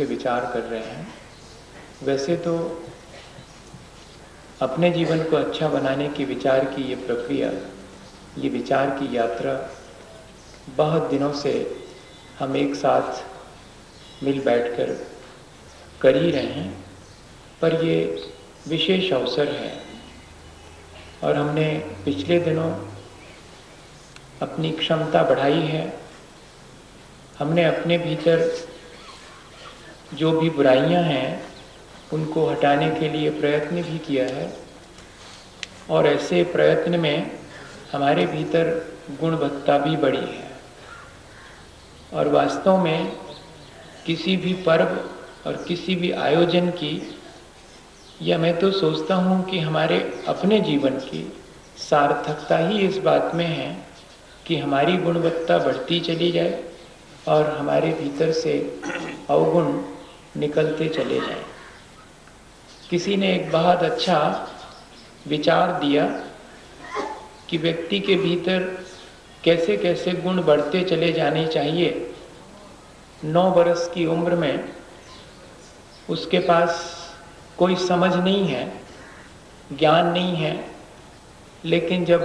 से विचार कर रहे हैं। वैसे तो अपने जीवन को अच्छा बनाने की विचार की ये प्रक्रिया, ये विचार की यात्रा बहुत दिनों से हम एक साथ मिल बैठकर कर ही रहे हैं, पर ये विशेष अवसर है और हमने पिछले दिनों अपनी क्षमता बढ़ाई है। हमने अपने भीतर जो भी बुराइयां हैं उनको हटाने के लिए प्रयत्न भी किया है और ऐसे प्रयत्न में हमारे भीतर गुणवत्ता भी बढ़ी है। और वास्तव में किसी भी पर्व और किसी भी आयोजन की, या मैं तो सोचता हूँ कि हमारे अपने जीवन की सार्थकता ही इस बात में है कि हमारी गुणवत्ता बढ़ती चली जाए और हमारे भीतर से अवगुण निकलते चले जाएं। किसी ने एक बहुत अच्छा विचार दिया कि व्यक्ति के भीतर कैसे कैसे गुण बढ़ते चले जाने चाहिए। 9 वर्ष की उम्र में उसके पास कोई समझ नहीं है, ज्ञान नहीं है, लेकिन जब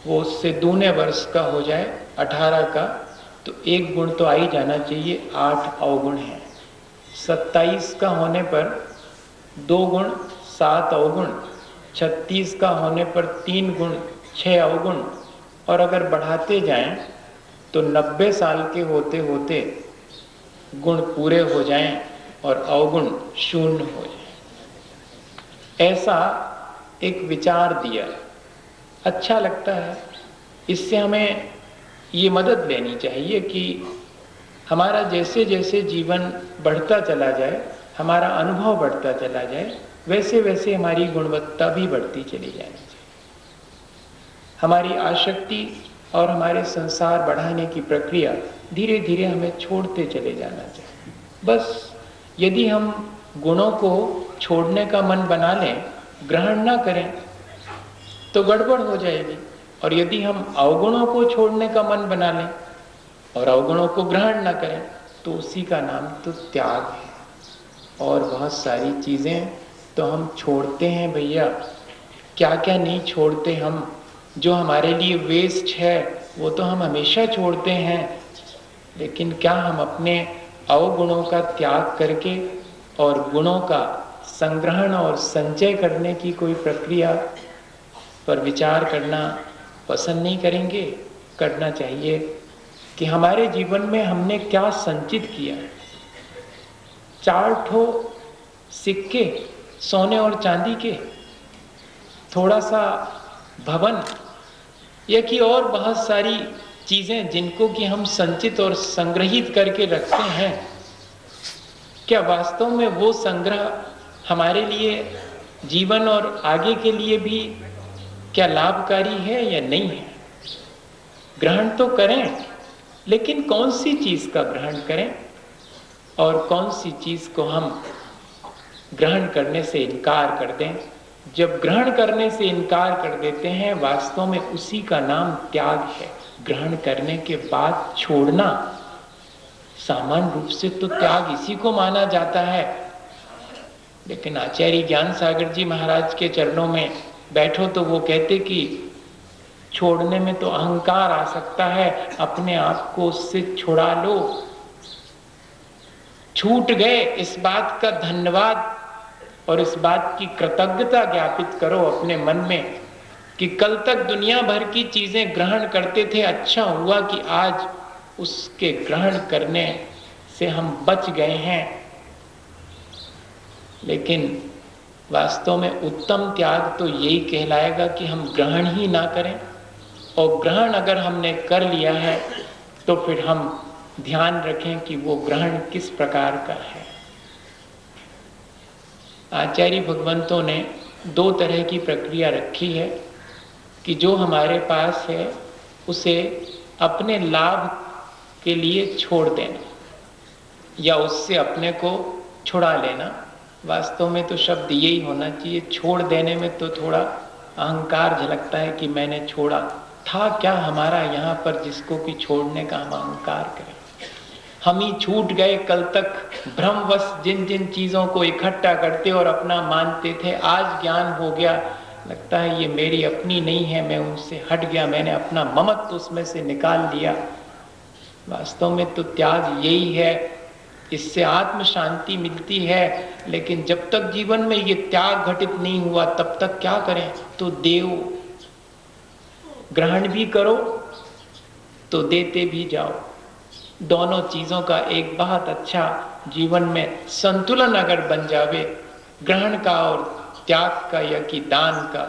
वो उससे दूने वर्ष का हो जाए 18 का, तो एक गुण तो आ ही जाना चाहिए। 8 अवगुण हैं। 27 का होने पर 2 गुण 7 अवगुण, 36 का होने पर 3 गुण 6 अवगुण, और अगर बढ़ाते जाएं तो 90 साल के होते होते गुण पूरे हो जाएं और अवगुण शून्य हो जाएं। ऐसा एक विचार दिया, अच्छा लगता है। इससे हमें ये मदद लेनी चाहिए कि हमारा जैसे जैसे जीवन बढ़ता चला जाए, हमारा अनुभव बढ़ता चला जाए, वैसे वैसे हमारी गुणवत्ता भी बढ़ती चली जानी चाहिए। हमारी आसक्ति और हमारे संसार बढ़ाने की प्रक्रिया धीरे धीरे हमें छोड़ते चले जाना चाहिए। बस यदि हम गुणों को छोड़ने का मन बना लें, ग्रहण ना करें, तो गड़बड़ हो जाएगी। और यदि हम अवगुणों को छोड़ने का मन बना लें और अवगुणों को ग्रहण ना करें, तो उसी का नाम तो त्याग है। और बहुत सारी चीज़ें तो हम छोड़ते हैं भैया, क्या क्या नहीं छोड़ते हम। जो हमारे लिए वेस्ट है वो तो हम हमेशा छोड़ते हैं, लेकिन क्या हम अपने अवगुणों का त्याग करके और गुणों का संग्रहण और संचय करने की कोई प्रक्रिया पर विचार करना पसंद नहीं करेंगे? करना चाहिए कि हमारे जीवन में हमने क्या संचित किया है। 4 ठो सिक्के सोने और चांदी के, थोड़ा सा भवन, या कि और बहुत सारी चीज़ें जिनको कि हम संचित और संग्रहित करके रखते हैं, क्या वास्तव में वो संग्रह हमारे लिए जीवन और आगे के लिए भी क्या लाभकारी है या नहीं है? ग्रहण तो करें, लेकिन कौन सी चीज़ का ग्रहण करें और कौन सी चीज़ को हम ग्रहण करने से इनकार कर दें। जब ग्रहण करने से इनकार कर देते हैं, वास्तव में उसी का नाम त्याग है। ग्रहण करने के बाद छोड़ना, सामान्य रूप से तो त्याग इसी को माना जाता है। लेकिन आचार्य ज्ञान सागर जी महाराज के चरणों में बैठो तो वो कहते कि छोड़ने में तो अहंकार आ सकता है, अपने आप को उससे छुड़ा लो। छूट गए, इस बात का धन्यवाद और इस बात की कृतज्ञता ज्ञापित करो अपने मन में कि कल तक दुनिया भर की चीजें ग्रहण करते थे, अच्छा हुआ कि आज उसके ग्रहण करने से हम बच गए हैं। लेकिन वास्तव में उत्तम त्याग तो यही कहलाएगा कि हम ग्रहण ही ना करें, और ग्रहण अगर हमने कर लिया है तो फिर हम ध्यान रखें कि वो ग्रहण किस प्रकार का है। आचार्य भगवंतों ने 2 तरह की प्रक्रिया रखी है कि जो हमारे पास है उसे अपने लाभ के लिए छोड़ देना या उससे अपने को छुड़ा लेना। वास्तव में तो शब्द यही होना चाहिए। छोड़ देने में तो थोड़ा अहंकार झलकता है कि मैंने छोड़ा, था क्या हमारा यहाँ पर जिसको कि छोड़ने का हम अहंकार करें। हम ही छूट गए कल तक भ्रमवश जिन जिन चीजों को इकट्ठा करते और अपना मानते थे, आज ज्ञान हो गया, लगता है ये मेरी अपनी नहीं है, मैं उनसे हट गया, मैंने अपना ममत्व उसमें से निकाल लिया। वास्तव में तो त्याग यही है, इससे आत्म शांति मिलती है। लेकिन जब तक जीवन में ये त्याग घटित नहीं हुआ तब तक क्या करें? तो देव ग्रहण भी करो तो देते भी जाओ। दोनों चीजों का एक बहुत अच्छा जीवन में संतुलन अगर बन जावे, ग्रहण का और त्याग का या कि दान का,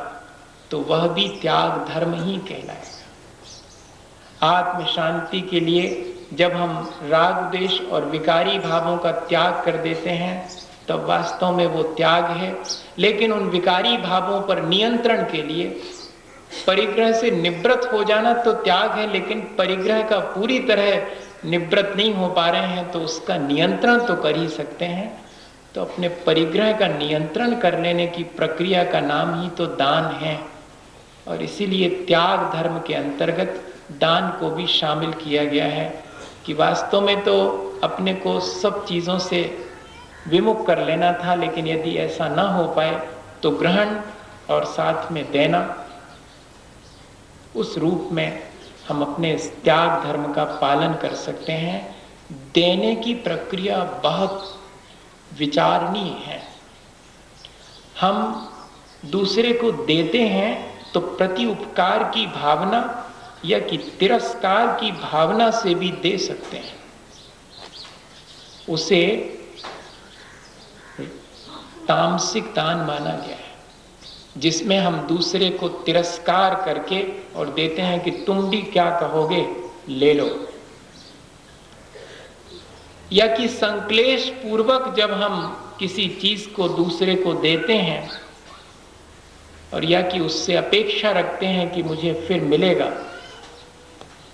तो वह भी त्याग धर्म ही कहलाएगा। आत्म शांति के लिए जब हम राग द्वेष और विकारी भावों का त्याग कर देते हैं तब वास्तव में वो त्याग है। लेकिन उन विकारी भावों पर नियंत्रण के लिए परिग्रह से निवृत्त हो जाना तो त्याग है, लेकिन परिग्रह का पूरी तरह निवृत्त नहीं हो पा रहे हैं तो उसका नियंत्रण तो कर ही सकते हैं। तो अपने परिग्रह का नियंत्रण कर लेने की प्रक्रिया का नाम ही तो दान है, और इसीलिए त्याग धर्म के अंतर्गत दान को भी शामिल किया गया है कि वास्तव में तो अपने को सब चीज़ों से विमुख कर लेना था, लेकिन यदि ऐसा ना हो पाए तो ग्रहण और साथ में देना, उस रूप में हम अपने त्याग धर्म का पालन कर सकते हैं। देने की प्रक्रिया बहुत विचारणीय है। हम दूसरे को देते हैं तो प्रति उपकार की भावना या कि तिरस्कार की भावना से भी दे सकते हैं। उसे तामसिक दान माना गया है, जिसमें हम दूसरे को तिरस्कार करके और देते हैं कि तुम भी क्या कहोगे, ले लो। या कि संक्लेश पूर्वक जब हम किसी चीज को दूसरे को देते हैं और या कि उससे अपेक्षा रखते हैं कि मुझे फिर मिलेगा,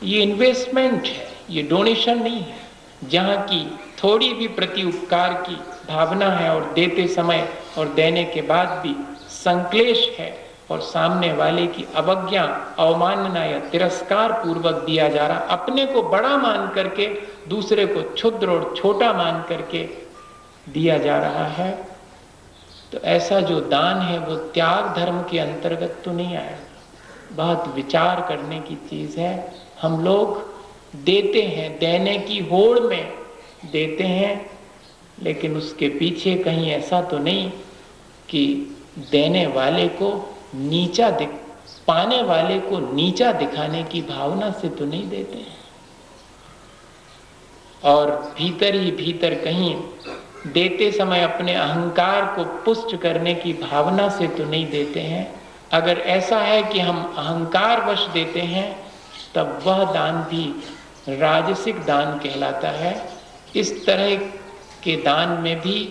ये इन्वेस्टमेंट है, ये डोनेशन नहीं है। जहाँ की थोड़ी भी प्रति उपकार की भावना है और देते समय और देने के बाद भी संक्लेश है और सामने वाले की अवज्ञा, अवमानना या तिरस्कार पूर्वक दिया जा रहा, अपने को बड़ा मान करके दूसरे को क्षुद्र और छोटा मान करके दिया जा रहा है, तो ऐसा जो दान है वो त्याग धर्म के अंतर्गत तो नहीं आएगा। बहुत विचार करने की चीज है। हम लोग देते हैं, देने की होड़ में देते हैं, लेकिन उसके पीछे कहीं ऐसा तो नहीं कि देने वाले को नीचा पाने वाले को नीचा दिखाने की भावना से तो नहीं देते हैं, और भीतर ही भीतर कहीं देते समय अपने अहंकार को पुष्ट करने की भावना से तो नहीं देते हैं। अगर ऐसा है कि हम अहंकारवश देते हैं तब वह दान भी राजसिक दान कहलाता है। इस तरह के दान में भी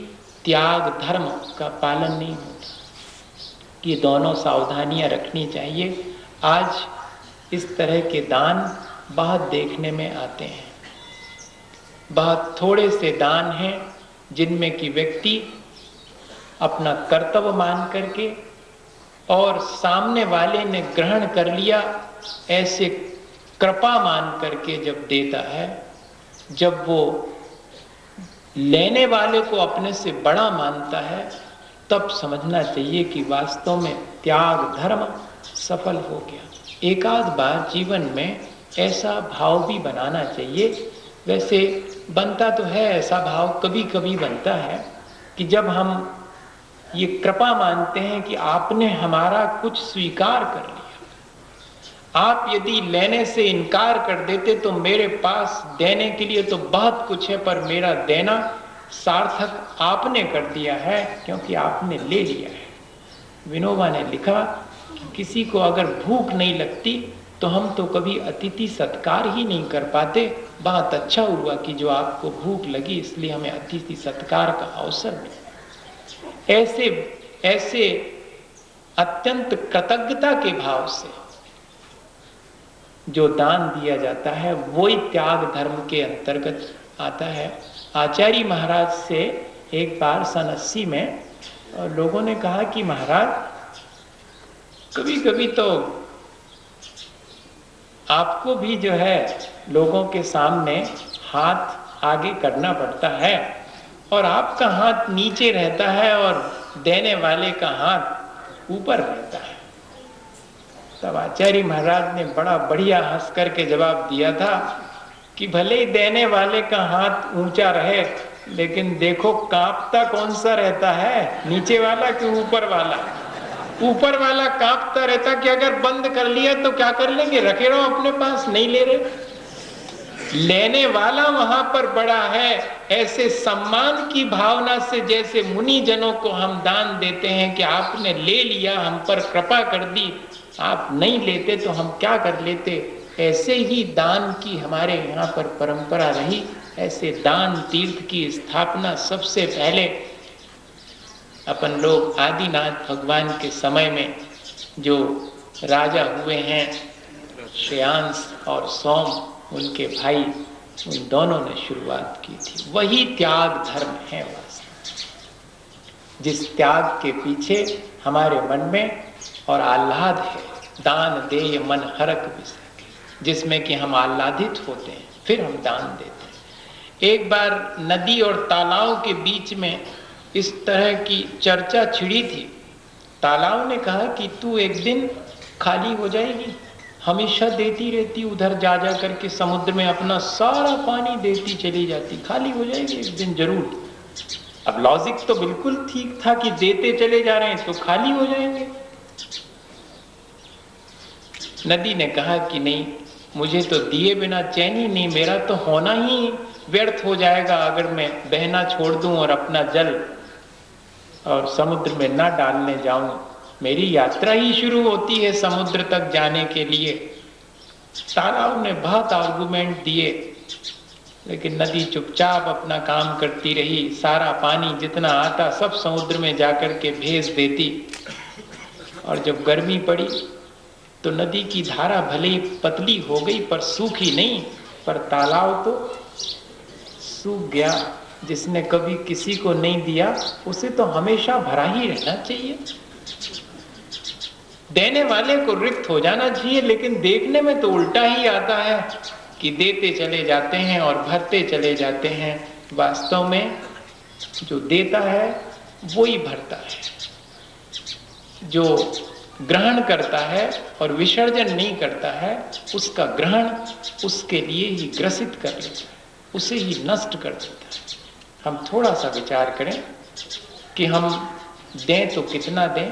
त्याग धर्म का पालन नहीं होता। ये दोनों सावधानियां रखनी चाहिए। आज इस तरह के दान बहुत देखने में आते हैं। बहुत थोड़े से दान हैं जिनमें कि व्यक्ति अपना कर्तव्य मान करके और सामने वाले ने ग्रहण कर लिया ऐसे कृपा मान करके जब देता है, जब वो लेने वाले को अपने से बड़ा मानता है, तब समझना चाहिए कि वास्तव में त्याग धर्म सफल हो गया। एक आध बार जीवन में ऐसा भाव भी बनाना चाहिए। वैसे बनता तो है ऐसा भाव, कभी कभी बनता है कि जब हम ये कृपा मानते हैं कि आपने हमारा कुछ स्वीकार कर लिया, आप यदि लेने से इनकार कर देते तो मेरे पास देने के लिए तो बहुत कुछ है, पर मेरा देना सार्थक आपने कर दिया है क्योंकि आपने ले लिया है। विनोबा ने लिखा कि किसी को अगर भूख नहीं लगती तो हम तो कभी अतिथि सत्कार ही नहीं कर पाते। बहुत अच्छा हुआ कि जो आपको भूख लगी इसलिए हमें अतिथि सत्कार का अवसर मिला। ऐसे अत्यंत कृतज्ञता के भाव से जो दान दिया जाता है वही त्याग धर्म के अंतर्गत आता है। आचार्य महाराज से एक बार सन 80 में लोगों ने कहा कि महाराज कभी कभी तो आपको भी जो है लोगों के सामने हाथ आगे करना पड़ता है और आपका हाथ नीचे रहता है और देने वाले का हाथ ऊपर रहता है। तब आचार्य महाराज ने बड़ा बढ़िया हंस करके जवाब दिया था कि भले ही देने वाले का हाथ ऊंचा रहे, लेकिन देखो कांपता कौन सा रहता है, नीचे वाला कि ऊपर वाला? ऊपर वाला कांपता रहता कि अगर बंद कर लिया तो क्या कर लेंगे, रखे रहो अपने पास, नहीं ले रहे। लेने वाला वहां पर बड़ा है। ऐसे सम्मान की भावना से जैसे मुनि जनों को हम दान देते हैं कि आपने ले लिया, हम पर कृपा कर दी, आप नहीं लेते तो हम क्या कर लेते, ऐसे ही दान की हमारे यहाँ पर परंपरा रही। ऐसे दान तीर्थ की स्थापना सबसे पहले अपन लोग आदिनाथ भगवान के समय में जो राजा हुए हैं श्रेयांश और सोम, उनके भाई, उन दोनों ने शुरुआत की थी। वही त्याग धर्म है वास्तव, जिस त्याग के पीछे हमारे मन में और आह्लाद है। दान दे मन हरक विसके, जिसमें कि हम आह्लादित होते हैं, फिर हम दान देते हैं। एक बार नदी और तालाब के बीच में इस तरह की चर्चा छिड़ी थी। तालाब ने कहा कि तू एक दिन खाली हो जाएगी, हमेशा देती रहती, उधर जा जा करके समुद्र में अपना सारा पानी देती चली जाती, खाली हो जाएगी एक दिन जरूर। अब लॉजिक तो बिल्कुल ठीक था कि देते चले जा रहे हैं तो खाली हो जाएंगे। नदी ने कहा कि नहीं, मुझे तो दिए बिना चैन ही नहीं, मेरा तो होना ही व्यर्थ हो जाएगा अगर मैं बहना छोड़ दूं और अपना जल और समुद्र में ना डालने जाऊं। मेरी यात्रा ही शुरू होती है समुद्र तक जाने के लिए। तालाब ने बहुत आर्गुमेंट दिए, लेकिन नदी चुपचाप अपना काम करती रही। सारा पानी जितना आता सब समुद्र में जाकर के भेज देती। और जब गर्मी पड़ी तो नदी की धारा भले ही पतली हो गई पर सूखी नहीं, पर तालाब तो सूख गया। जिसने कभी किसी को नहीं दिया उसे तो हमेशा भरा ही रहना चाहिए। देने वाले को रिक्त हो जाना चाहिए, लेकिन देखने में तो उल्टा ही आता है कि देते चले जाते हैं और भरते चले जाते हैं। वास्तव में जो देता है वो ही भरता है। जो ग्रहण करता है और विसर्जन नहीं करता है, उसका ग्रहण उसके लिए ही ग्रसित कर लेता है, उसे ही नष्ट कर देता है। हम थोड़ा सा विचार करें कि हम दें तो कितना दें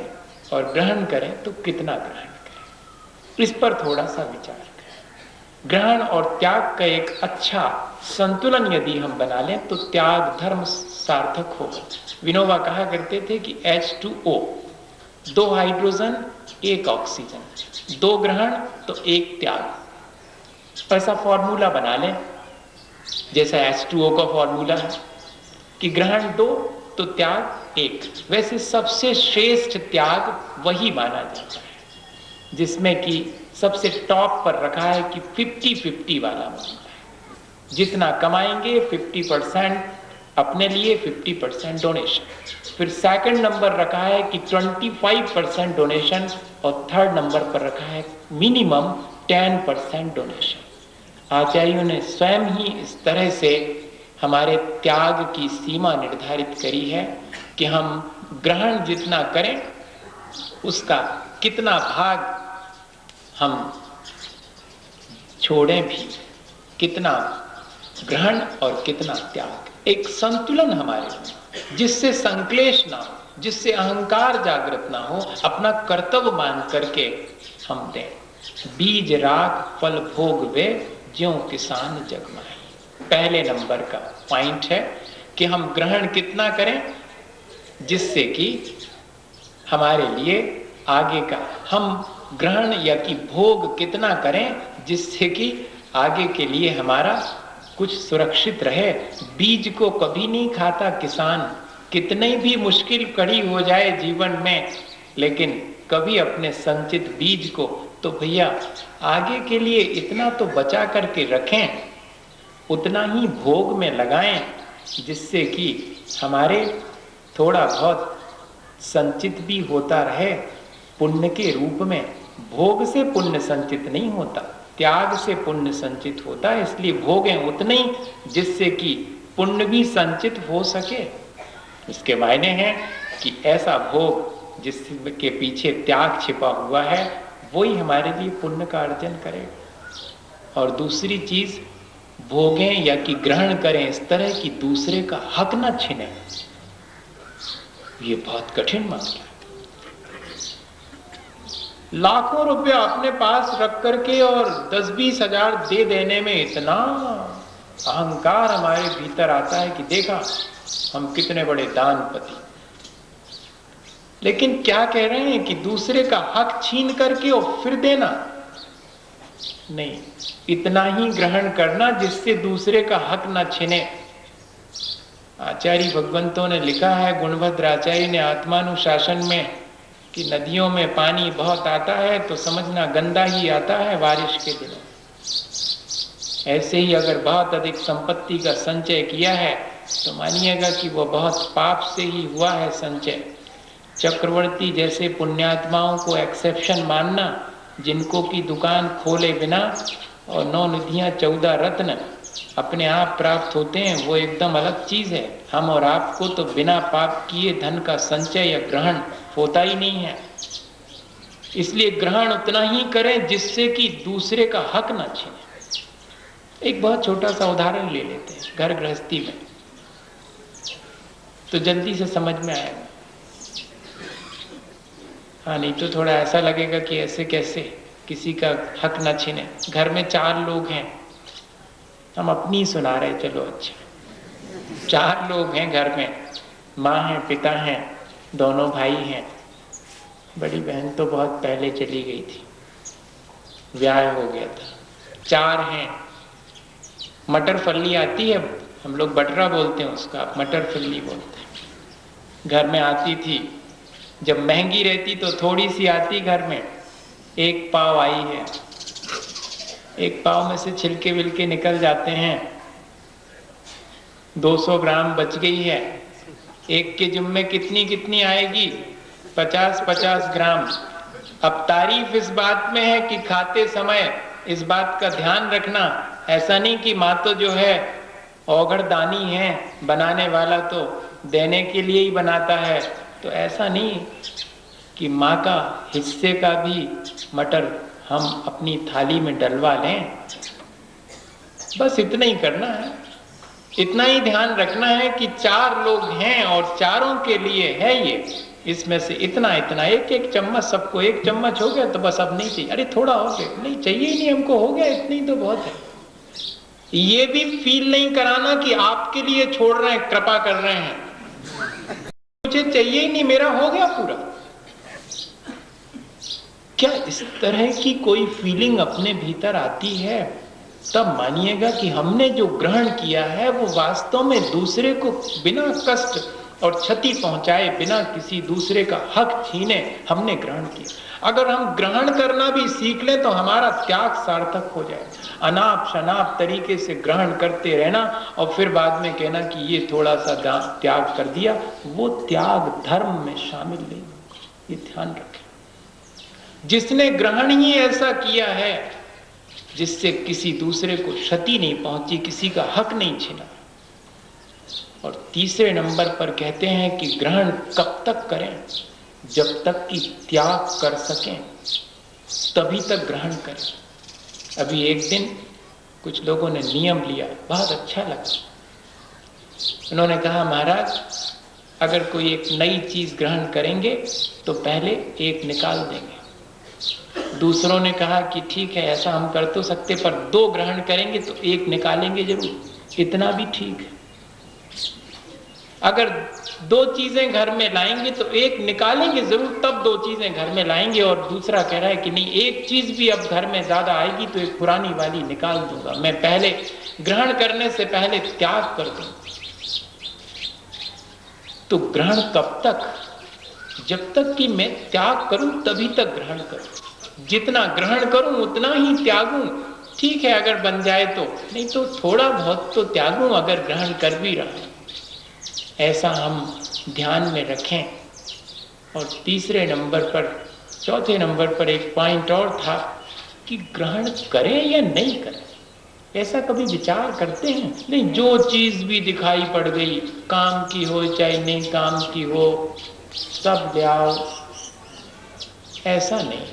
और ग्रहण करें तो कितना ग्रहण करें, इस पर थोड़ा सा विचार करें। ग्रहण और त्याग का एक अच्छा संतुलन यदि हम बना लें तो त्याग धर्म सार्थक होगा। विनोबा कहा करते थे कि H2O, 2 हाइड्रोजन 1 ऑक्सीजन, 2 ग्रहण तो 1 त्याग। ऐसा फॉर्मूला बना लें जैसा H2O का फॉर्मूला है कि ग्रहण 2 तो त्याग 1। वैसे सबसे श्रेष्ठ त्याग वही माना जाता है जिसमें कि सबसे टॉप पर रखा है कि 50-50 वाला मामला है। जितना कमाएंगे 50% अपने लिए, 50% डोनेशन। फिर सेकंड नंबर रखा है कि 25% डोनेशन और थर्ड नंबर पर रखा है मिनिमम 10% डोनेशन। आचार्यों ने स्वयं ही इस तरह से हमारे त्याग की सीमा निर्धारित करी है कि हम ग्रहण जितना करें उसका कितना भाग हम छोड़ें भी, कितना ग्रहण और कितना त्याग। एक संतुलन हमारे में, जिससे संक्लेश ना हो, जिससे अहंकार जागृत ना हो, अपना कर्तव्य मान करके हम दें। बीज राख फल भोग वे, ज्यों किसान जगमाई। पहले नंबर का पॉइंट है कि हम ग्रहण कितना करें जिससे कि हमारे लिए आगे का, हम ग्रहण या कि भोग कितना करें जिससे कि आगे के लिए हमारा कुछ सुरक्षित रहे। बीज को कभी नहीं खाता किसान, कितनी भी मुश्किल कड़ी हो जाए जीवन में, लेकिन कभी अपने संचित बीज को तो भैया आगे के लिए इतना तो बचा करके रखें, उतना ही भोग में लगाएं जिससे कि हमारे थोड़ा बहुत संचित भी होता रहे पुण्य के रूप में। भोग से पुण्य संचित नहीं होता, त्याग से पुण्य संचित होता है, इसलिए भोगें उतने ही जिससे कि पुण्य भी संचित हो सके। इसके मायने हैं कि ऐसा भोग जिसके पीछे त्याग छिपा हुआ है वही हमारे लिए पुण्य का अर्जन करेगा। और दूसरी चीज, भोगें या कि ग्रहण करें इस तरह कि दूसरे का हक न छीने, ये बहुत कठिन मामला है। लाखों रुपया अपने पास रख करके और 10-20 हजार दे देने में इतना अहंकार हमारे भीतर आता है कि देखा हम कितने बड़े दानपति। लेकिन क्या कह रहे हैं कि दूसरे का हक छीन करके और फिर देना नहीं, इतना ही ग्रहण करना जिससे दूसरे का हक ना छीने। आचार्य भगवंतों ने लिखा है, गुणभद्र आचार्य ने आत्मानुशासन में, कि नदियों में पानी बहुत आता है तो समझना गंदा ही आता है बारिश के दिनों। ऐसे ही अगर बहुत अधिक संपत्ति का संचय किया है तो मानिएगा कि वह बहुत पाप से ही हुआ है संचय। चक्रवर्ती जैसे पुण्यात्माओं को एक्सेप्शन मानना, जिनको की दुकान खोले बिना और 9 निधियां 14 रत्न अपने आप प्राप्त होते हैं, वो एकदम अलग चीज है। हम और आपको तो बिना पाप किए धन का संचय या ग्रहण होता ही नहीं है। इसलिए ग्रहण उतना ही करें जिससे कि दूसरे का हक ना छीने। एक बहुत छोटा सा उदाहरण ले लेते हैं घर गृहस्थी में, तो जल्दी से समझ में आएगा। हाँ, नहीं तो थोड़ा ऐसा लगेगा कि ऐसे कैसे किसी का हक ना छीने। घर में 4 लोग हैं, हम अपनी सुना रहे, चलो अच्छा। 4 लोग हैं घर में, माँ है, पिता हैं, दोनों भाई हैं। बड़ी बहन तो बहुत पहले चली गई थी, ब्याह हो गया था। 4 हैं। मटर फल्ली आती है, हम लोग बटरा बोलते हैं उसका, मटर फल्ली बोलते हैं। घर में आती थी, जब महंगी रहती तो थोड़ी सी आती घर में। 1 पाव आई है, 1 पाव में से छिलके विलके निकल जाते हैं, 200 ग्राम बच गई है। एक के जुम्मे कितनी कितनी आएगी? 50-50 ग्राम। अब तारीफ इस बात में है कि खाते समय इस बात का ध्यान रखना, ऐसा नहीं कि माँ तो जो है औगड़दानी है, बनाने वाला तो देने के लिए ही बनाता है, तो ऐसा नहीं कि माँ का हिस्से का भी मटर हम अपनी थाली में डलवा लें। बस इतना ही करना है, इतना ही ध्यान रखना है कि 4 लोग हैं और चारों के लिए है ये, इसमें से इतना इतना, 1-1 चम्मच सबको। 1 चम्मच हो गया तो बस अब नहीं चाहिए, अरे थोड़ा हो गया, नहीं चाहिए ही नहीं हमको, हो गया इतनी तो बहुत है। ये भी फील नहीं कराना कि आपके लिए छोड़ रहे हैं, कृपा कर रहे हैं, मुझे चाहिए ही नहीं, मेरा हो गया पूरा। क्या इस तरह की कोई फीलिंग अपने भीतर आती है, तब मानिएगा कि हमने जो ग्रहण किया है वो वास्तव में दूसरे को बिना कष्ट और क्षति पहुंचाए, बिना किसी दूसरे का हक छीने हमने ग्रहण किया। अगर हम ग्रहण करना भी सीख लें तो हमारा त्याग सार्थक हो जाए। अनाप शनाप तरीके से ग्रहण करते रहना और फिर बाद में कहना कि ये थोड़ा सा त्याग कर दिया, वो त्याग धर्म में शामिल नहीं, ये ध्यान रखें। जिसने ग्रहण ही ऐसा किया है जिससे किसी दूसरे को क्षति नहीं पहुंची, किसी का हक नहीं छीना। और तीसरे नंबर पर कहते हैं कि ग्रहण कब तक करें? जब तक कि त्याग कर सकें तभी तक ग्रहण करें। अभी एक दिन कुछ लोगों ने नियम लिया, बहुत अच्छा लगा। उन्होंने कहा, महाराज अगर कोई एक नई चीज ग्रहण करेंगे तो पहले एक निकाल देंगे। दूसरों ने कहा कि ठीक है, ऐसा हम कर तो सकते, पर 2 ग्रहण करेंगे तो एक निकालेंगे जरूर, इतना भी ठीक है। अगर 2 चीजें घर में लाएंगे तो एक निकालेंगे जरूर, तब 2 चीजें घर में लाएंगे। और दूसरा कह रहा है कि नहीं, एक चीज भी अब घर में ज्यादा आएगी तो एक पुरानी वाली निकाल दूंगा, मैं पहले ग्रहण करने से पहले त्याग कर दूंगा। तो ग्रहण कब तक? जब तक कि मैं त्याग करूं तभी तक ग्रहण करूं। जितना ग्रहण करूं उतना ही त्यागूं। ठीक है, अगर बन जाए तो, नहीं तो थोड़ा बहुत तो त्यागूं अगर ग्रहण कर भी रहा। ऐसा हम ध्यान में रखें। और तीसरे नंबर पर, चौथे नंबर पर एक पॉइंट और था कि ग्रहण करें या नहीं करें। ऐसा कभी विचार करते हैं? नहीं, जो चीज भी दिखाई पड़ गई, काम की हो चाहे नहीं काम की हो, सब ले आओ। ऐसा नहीं,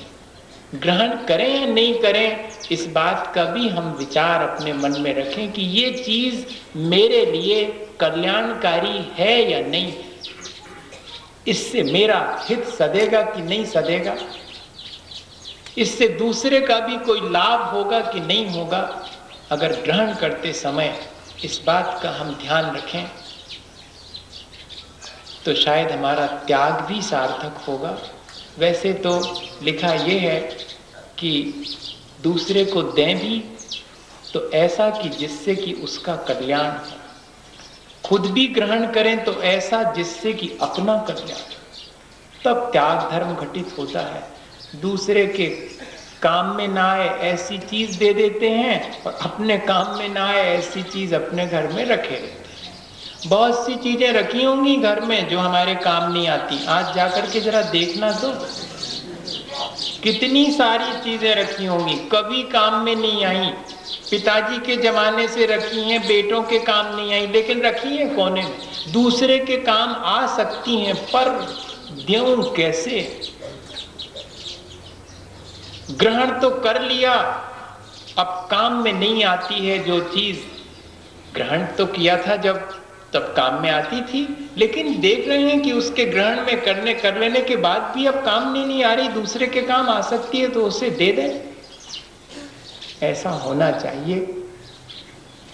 ग्रहण करें या नहीं करें, इस बात का भी हम विचार अपने मन में रखें कि ये चीज मेरे लिए कल्याणकारी है या नहीं, इससे मेरा हित सधेगा कि नहीं सधेगा, इससे दूसरे का भी कोई लाभ होगा कि नहीं होगा। अगर ग्रहण करते समय इस बात का हम ध्यान रखें तो शायद हमारा त्याग भी सार्थक होगा। वैसे तो लिखा ये है कि दूसरे को दें भी तो ऐसा कि जिससे कि उसका कल्याण हो, खुद भी ग्रहण करें तो ऐसा जिससे कि अपना कल्याण, तब त्याग धर्म घटित होता है। दूसरे के काम में ना आए ऐसी चीज दे देते हैं और अपने काम में ना आए ऐसी चीज अपने घर में रखे रहते हैं। बहुत सी चीजें रखी होंगी घर में जो हमारे काम नहीं आती, आज जाकर के जरा देखना तो कितनी सारी चीजें रखी होंगी, कभी काम में नहीं आई, पिताजी के जमाने से रखी हैं, बेटों के काम नहीं आई, लेकिन रखी हैं कोने में। दूसरे के काम आ सकती हैं पर द्यों कैसे? ग्रहण तो कर लिया, अब काम में नहीं आती है जो चीज ग्रहण तो किया था जब तब काम में आती थी, लेकिन देख रहे हैं कि उसके ग्रहण में कर लेने के बाद भी अब काम में नहीं आ रही, दूसरे के काम आ सकती है तो उसे दे दें। ऐसा होना चाहिए,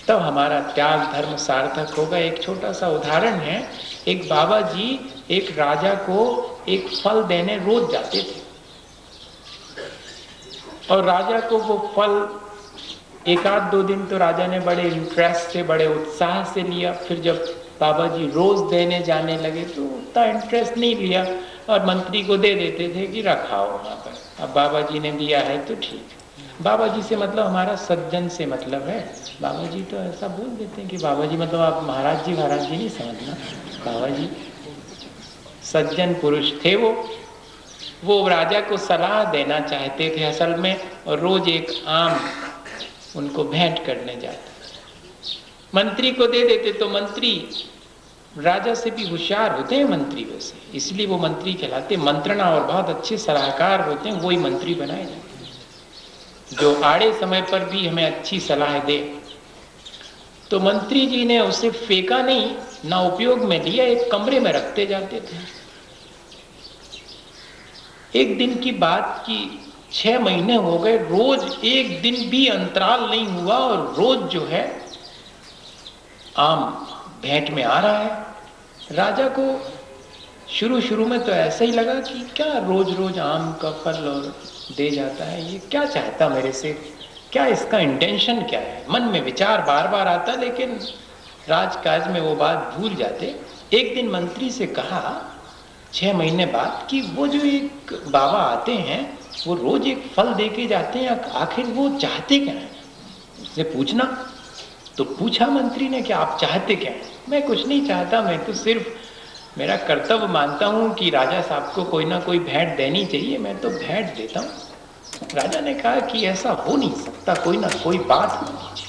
तब हमारा त्याग धर्म सार्थक होगा। एक छोटा सा उदाहरण है, एक बाबा जी एक राजा को एक फल देने रोज जाते थे और राजा को वो फल एक आध दो दिन तो राजा ने बड़े इंटरेस्ट से बड़े उत्साह से लिया, फिर जब बाबा जी रोज देने जाने लगे तो उतना इंटरेस्ट नहीं लिया और मंत्री को दे देते थे कि रखाओ वहाँ पर, अब बाबा जी ने दिया है तो ठीक। बाबा जी से मतलब हमारा सज्जन से मतलब है। बाबा जी तो ऐसा बोल देते हैं कि बाबा जी मतलब आप महाराज जी नहीं समझना, बाबा जी सज्जन पुरुष थे। वो राजा को सलाह देना चाहते थे असल में, और रोज एक आम उनको भेंट करने जाते, मंत्री को दे देते तो मंत्री राजा से भी होशियार होते हैं मंत्री, वैसे इसलिए वो मंत्री कहलाते। मंत्रणा और बहुत अच्छे सलाहकार होते हैं, वही मंत्री बनाए जाते हैं जो आड़े समय पर भी हमें अच्छी सलाह दे। तो मंत्री जी ने उसे फेंका नहीं, ना उपयोग में लिया, एक कमरे में रखते जाते थे। एक दिन की बात की 6 महीने हो गए, रोज एक दिन भी अंतराल नहीं हुआ और रोज जो है आम भेंट में आ रहा है। राजा को शुरू में तो ऐसा ही लगा कि क्या रोज रोज आम का फल और दे जाता है, ये क्या चाहता मेरे से, क्या इसका इंटेंशन क्या है। मन में विचार बार बार आता, लेकिन राजकाज में वो बात भूल जाते। एक दिन मंत्री से कहा 6 महीने बाद कि वो जो एक बाबा आते हैं वो रोज एक फल दे के जाते हैं, आखिर वो चाहते क्या है, उससे पूछना। तो पूछा मंत्री ने कि आप चाहते क्या हैं? मैं कुछ नहीं चाहता, मैं तो सिर्फ मेरा कर्तव्य मानता हूं कि राजा साहब को कोई ना कोई भेंट देनी चाहिए, मैं तो भेंट देता हूं। राजा ने कहा कि ऐसा हो नहीं सकता, कोई ना कोई बात होनी चाहिए।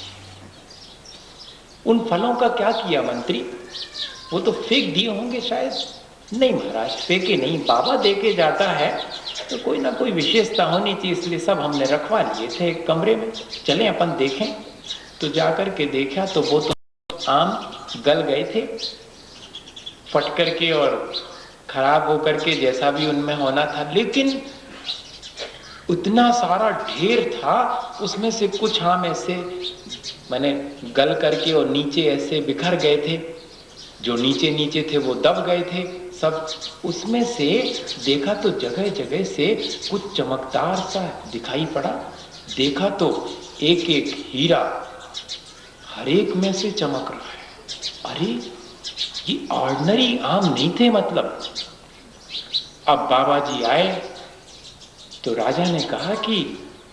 उन फलों का क्या किया मंत्री? वो तो फेंक दिए होंगे शायद। नहीं महाराज, फेंके नहीं, बाबा दे के जाता है तो कोई ना कोई विशेषता होनी चाहिए, इसलिए सब हमने रखवा लिए थे एक कमरे में, चले अपन देखें। तो जाकर के देखा तो वो तो आम गल गए थे, फट करके और खराब होकर के, जैसा भी उनमें होना था। लेकिन उतना सारा ढेर था, उसमें से कुछ आम ऐसे मैंने गल करके और नीचे ऐसे बिखर गए थे, जो नीचे नीचे थे वो दब गए थे सब। उसमें से देखा तो जगह जगह से कुछ चमकदार सा दिखाई पड़ा। देखा तो एक एक हीरा हर एक में से चमक रहा है। अरे ये ऑर्डिनरी आम नहीं थे मतलब। अब बाबा जी आए तो राजा ने कहा कि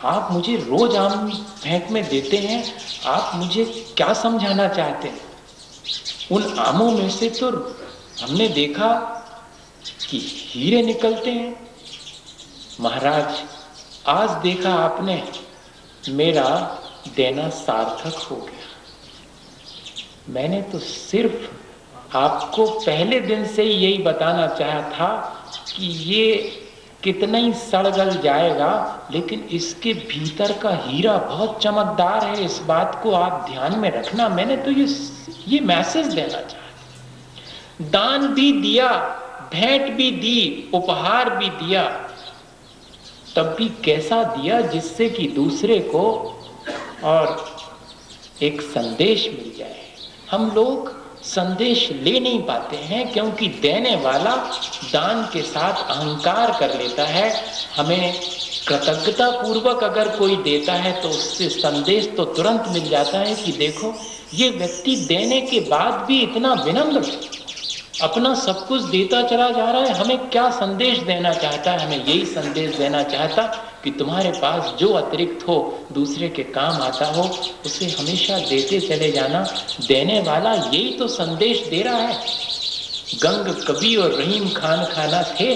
आप मुझे रोज आम भेंट में देते हैं, आप मुझे क्या समझाना चाहते हैं? उन आमों में से तो हमने देखा कि हीरे निकलते हैं। महाराज आज देखा आपने मेरा देना सार्थक हो गया। मैंने तो सिर्फ आपको पहले दिन से ही यही बताना चाहा था कि ये कितना ही सड़ गल जाएगा, लेकिन इसके भीतर का हीरा बहुत चमकदार है, इस बात को आप ध्यान में रखना। मैंने तो ये मैसेज देना चाहा। दान भी दिया, भेंट भी दी, उपहार भी दिया, तब भी कैसा दिया जिससे कि दूसरे को और एक संदेश मिल जाए। हम लोग संदेश ले नहीं पाते हैं क्योंकि देने वाला दान के साथ अहंकार कर लेता है। हमें कृतज्ञता पूर्वक अगर कोई देता है तो उससे संदेश तो तुरंत मिल जाता है कि देखो ये व्यक्ति देने के बाद भी इतना विनम्र, अपना सब कुछ देता चला जा रहा है, हमें क्या संदेश देना चाहता है। हमें यही संदेश देना चाहता कि तुम्हारे पास जो अतिरिक्त हो, दूसरे के काम आता हो, उसे हमेशा देते चले जाना। देने वाला यही तो संदेश दे रहा है। गंग कवि और रहीम खान खाना थे।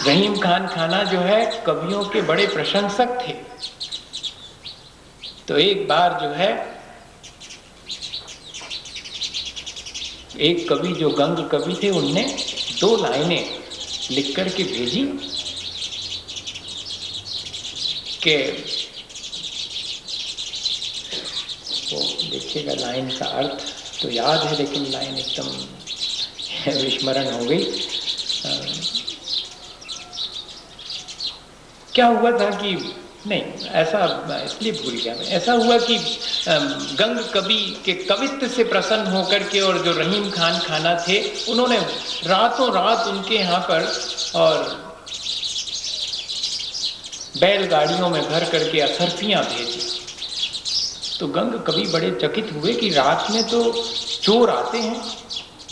रहीम खान खाना जो है कवियों के बड़े प्रशंसक थे। तो एक बार जो है एक कवि जो गंग कवि थे, उनने 2 लाइनें लिख करके भेजी कि वो देखिएगा, लाइन का अर्थ तो याद है लेकिन लाइन एकदम विस्मरण हो गई। क्या हुआ था कि नहीं, ऐसा इसलिए भूल गया मैं। ऐसा हुआ कि गंग कवि के कवित्व से प्रसन्न होकर के और जो रहीम खान खाना थे, उन्होंने रातों रात उनके यहाँ पर और बैलगाड़ियों में भर करके असरफियाँ भेजी। तो गंग कवि बड़े चकित हुए कि रात में तो चोर आते हैं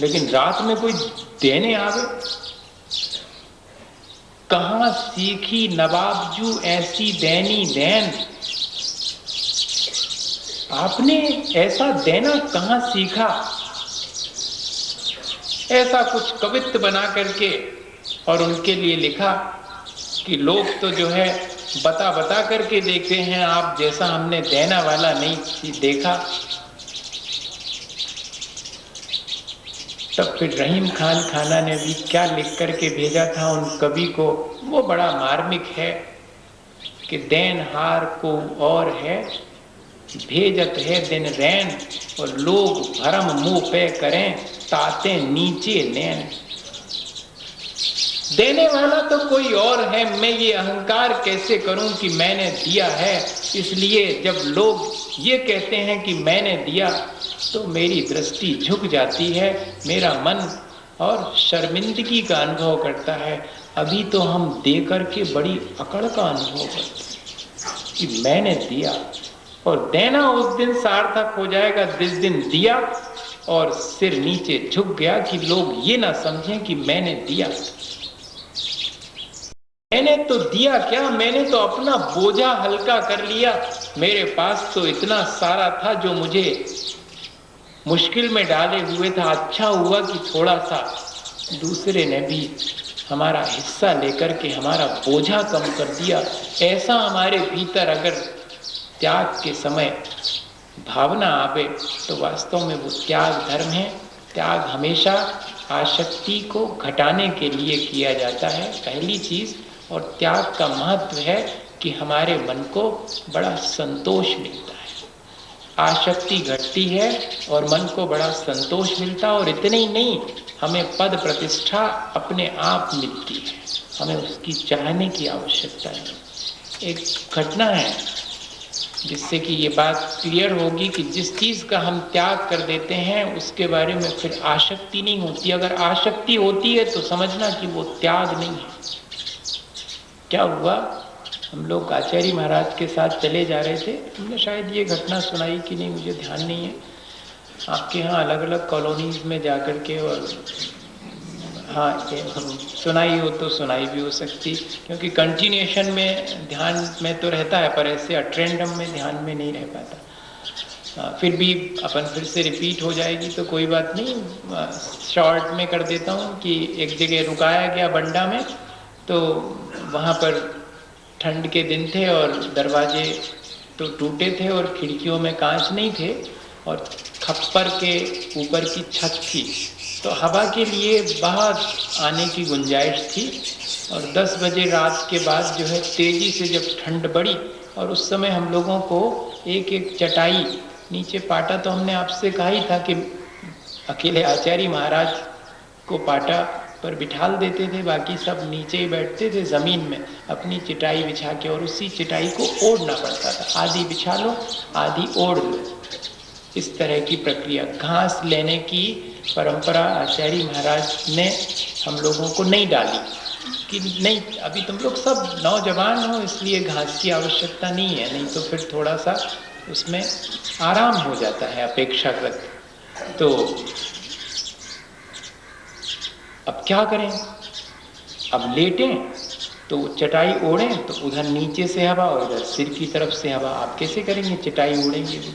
लेकिन रात में कोई देने आवे। कहाँ सीखी नवाबजू ऐसी देनी देन, आपने ऐसा देना कहाँ सीखा। ऐसा कुछ कवित्व बना करके और उनके लिए लिखा कि लोग तो जो है बता बता करके देखते हैं, आप जैसा हमने देना वाला नहीं देखा। तब फिर रहीम खान खाना ने भी क्या लिख करके भेजा था उन कवि को, वो बड़ा मार्मिक है कि देनहार को और है, भेजत है दिन रैन, और लोग भरम मुंह पे करें, ताते नीचे नैन। देने वाला तो कोई और है, मैं ये अहंकार कैसे करूं कि मैंने दिया है। इसलिए जब लोग ये कहते हैं कि मैंने दिया तो मेरी दृष्टि झुक जाती है, मेरा मन और शर्मिंदगी का अनुभव करता है। अभी तो हम दे करके बड़ी अकड़ का अनुभव करते हैं कि मैंने दिया, और देना उस दिन सार्थक हो जाएगा जिस दिन दिया और सिर नीचे झुक गया कि लोग ये ना समझें कि मैंने दिया। मैंने तो दिया क्या, मैंने तो अपना बोझा हल्का कर लिया। मेरे पास तो इतना सारा था जो मुझे मुश्किल में डाले हुए था। अच्छा हुआ कि थोड़ा सा दूसरे ने भी हमारा हिस्सा लेकर के हमारा बोझा कम कर दिया। ऐसा हमारे भीतर अगर त्याग के समय भावना आवे तो वास्तव में वो त्याग धर्म है। त्याग हमेशा आसक्ति को घटाने के लिए किया जाता है, पहली चीज। और त्याग का महत्व है कि हमारे मन को बड़ा संतोष मिलता है, आसक्ति घटती है और मन को बड़ा संतोष मिलता है। और इतने ही नहीं, हमें पद प्रतिष्ठा अपने आप मिलती है, हमें उसकी चाहने की आवश्यकता नहीं। एक घटना है जिससे कि ये बात क्लियर होगी कि जिस चीज़ का हम त्याग कर देते हैं उसके बारे में फिर आसक्ति नहीं होती। अगर आसक्ति होती है तो समझना कि वो त्याग नहीं है। क्या हुआ, हम लोग आचार्य महाराज के साथ चले जा रहे थे। हमने शायद ये घटना सुनाई कि नहीं, मुझे ध्यान नहीं है। आपके यहाँ अलग अलग कॉलोनीज में जा कर के, और हाँ सुनाई हो तो सुनाई भी हो सकती, क्योंकि कंटिन्यूएशन में ध्यान में तो रहता है पर ऐसे अट्रेंडम में ध्यान में नहीं रह पाता। फिर भी अपन फिर से रिपीट हो जाएगी तो कोई बात नहीं, शॉर्ट में कर देता हूँ कि एक जगह रुकाया गया बंडा में, तो वहाँ पर ठंड के दिन थे और दरवाजे तो टूटे थे और खिड़कियों में कांच नहीं थे और खप्पर के ऊपर की छत थी, तो हवा के लिए बहुत आने की गुंजाइश थी। और 10 बजे रात के बाद जो है तेज़ी से जब ठंड बढ़ी और उस समय हम लोगों को एक एक चटाई नीचे पाटा, तो हमने आपसे कहा ही था कि अकेले आचार्य महाराज को पाटा पर बिठाल देते थे, बाकी सब नीचे ही बैठते थे ज़मीन में अपनी चटाई बिछा के, और उसी चटाई को ओढ़ना पड़ता था। आधी बिछा लो, आधी ओढ़ लो, इस तरह की प्रक्रिया। घास लेने की परंपरा आचार्य महाराज ने हम लोगों को नहीं डाली कि नहीं अभी तुम लोग सब नौजवान हो इसलिए घास की आवश्यकता नहीं है, नहीं तो फिर थोड़ा सा उसमें आराम हो जाता है अपेक्षाकृत। तो अब क्या करें, अब लेटें तो चटाई ओढ़ें तो उधर नीचे से हवा और इधर सिर की तरफ से हवा, आप कैसे करेंगे, चटाई ओढ़ेंगे भी।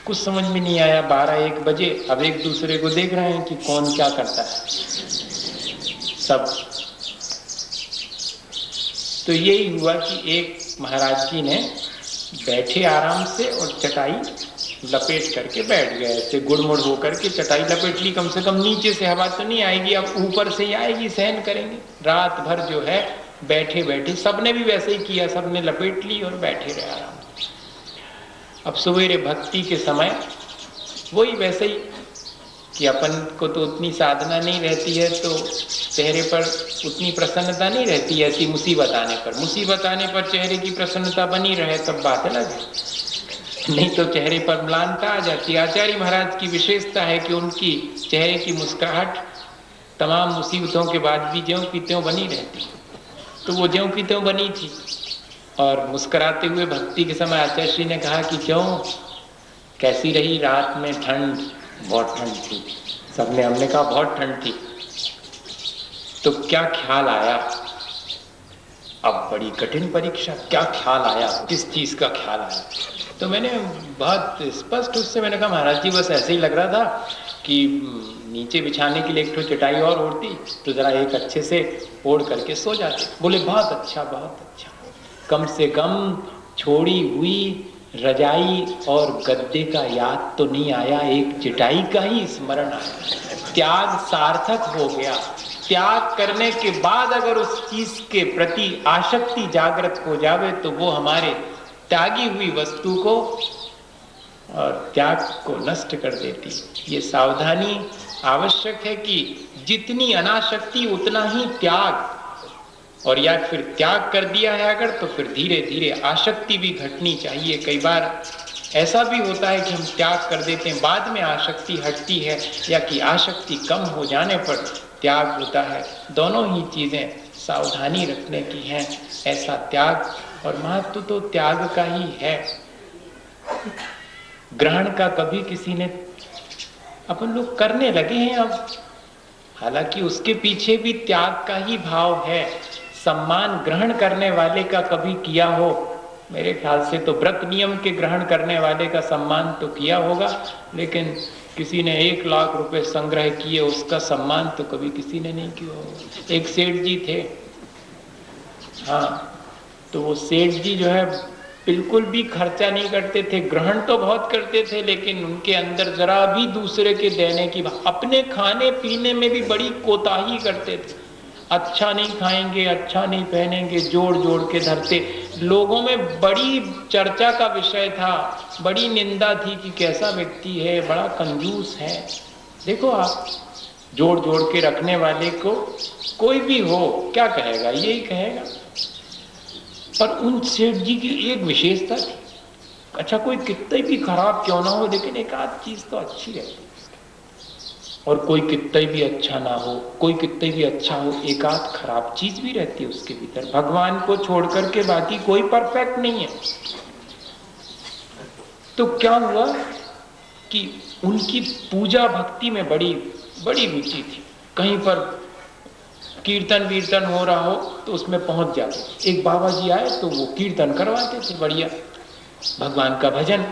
कुछ समझ में नहीं आया। 12-1 बजे अब एक दूसरे को देख रहे हैं कि कौन क्या करता है सब। तो यही हुआ कि एक महाराज जी ने बैठे आराम से और चटाई लपेट करके बैठ गए, ऐसे गुड़मुड़ होकर के चटाई लपेट ली। कम से कम नीचे से हवा तो नहीं आएगी, अब ऊपर से ही आएगी, सहन करेंगे। रात भर जो है बैठे बैठे सबने भी वैसे ही किया, सबने लपेट ली और बैठे रहे आराम। अब सवेरे भक्ति के समय वही वैसे ही कि अपन को तो उतनी साधना नहीं रहती है, तो चेहरे पर उतनी प्रसन्नता नहीं रहती है। ऐसी मुसीबत आने पर चेहरे की प्रसन्नता बनी रहे तब बात अलग है, नहीं तो चेहरे पर म्लानता आ जाती है। आचार्य महाराज की विशेषता है कि उनकी चेहरे की मुस्कुराहट तमाम मुसीबतों के बाद भी ज्यों की त्यों बनी रहती, तो वो ज्यों की त्यों बनी थी। और मुस्कुराते हुए भक्ति के समय आचार्य श्री ने कहा कि क्यों, कैसी रही रात में ठंड? बहुत ठंड थी। हमने कहा बहुत ठंड थी। तो क्या ख्याल आया? अब बड़ी कठिन परीक्षा, क्या ख्याल आया, किस चीज का ख्याल आया? तो मैंने बहुत स्पष्ट उससे मैंने कहा महाराज जी बस ऐसे ही लग रहा था कि नीचे बिछाने के लिए एक ठो चटाई और ओढ़ती तो जरा एक अच्छे से ओढ़ करके सो जाते। बोले बहुत अच्छा, बहुत अच्छा। कम से कम छोड़ी हुई रजाई और गद्दे का याद तो नहीं आया, एक चटाई का ही स्मरण आया। त्याग सार्थक हो गया। त्याग करने के बाद अगर उस चीज के प्रति आसक्ति जागृत हो जावे तो वो हमारे त्यागी हुई वस्तु को और त्याग को नष्ट कर देती। ये सावधानी आवश्यक है कि जितनी अनासक्ति उतना ही त्याग, और या फिर त्याग कर दिया है अगर तो फिर धीरे धीरे आसक्ति भी घटनी चाहिए। कई बार ऐसा भी होता है कि हम त्याग कर देते हैं, बाद में आसक्ति हटती है, या कि आसक्ति कम हो जाने पर त्याग होता है। दोनों ही चीज़ें सावधानी रखने की हैं। ऐसा त्याग और महत्व तो त्याग का ही है। ग्रहण का कभी किसी ने, अपन लोग करने लगे हैं अब, हालांकि उसके पीछे भी त्याग का ही भाव है। सम्मान ग्रहण करने वाले का कभी किया हो? मेरे ख्याल से तो व्रत नियम के ग्रहण करने वाले का सम्मान तो किया होगा, लेकिन किसी ने 1 लाख रुपए संग्रह किए उसका सम्मान तो कभी किसी ने नहीं किया होगा। एक सेठ जी थे, हाँ, तो वो सेठ जी जो है बिल्कुल भी खर्चा नहीं करते थे, ग्रहण तो बहुत करते थे, लेकिन उनके अंदर जरा भी दूसरे के देने की, अपने खाने पीने में भी बड़ी कोताही करते थे। अच्छा नहीं खाएंगे, अच्छा नहीं पहनेंगे, जोड़ जोड़ के धरते। लोगों में बड़ी चर्चा का विषय था, बड़ी निंदा थी कि कैसा व्यक्ति है, बड़ा कंजूस है। देखो आप, जोड़ जोड़ के रखने वाले को कोई भी हो क्या कहेगा, यही कहेगा। पर उन सेठ जी की एक विशेषता थी, अच्छा कोई कितना भी खराब क्यों ना हो लेकिन एक आध चीज तो अच्छी रहती, और कोई कितना भी अच्छा ना हो, कोई कितना भी अच्छा हो, एक आध खराब चीज भी रहती है उसके भीतर। भगवान को छोड़ करके बाकी कोई परफेक्ट नहीं है। तो क्या हुआ कि उनकी पूजा भक्ति में बड़ी बड़ी रुचि थी। कहीं पर कीर्तन वीर्तन हो रहा हो तो उसमें पहुंच जाते। एक बाबा जी आए तो वो कीर्तन करवाते थे बढ़िया, भगवान का भजन,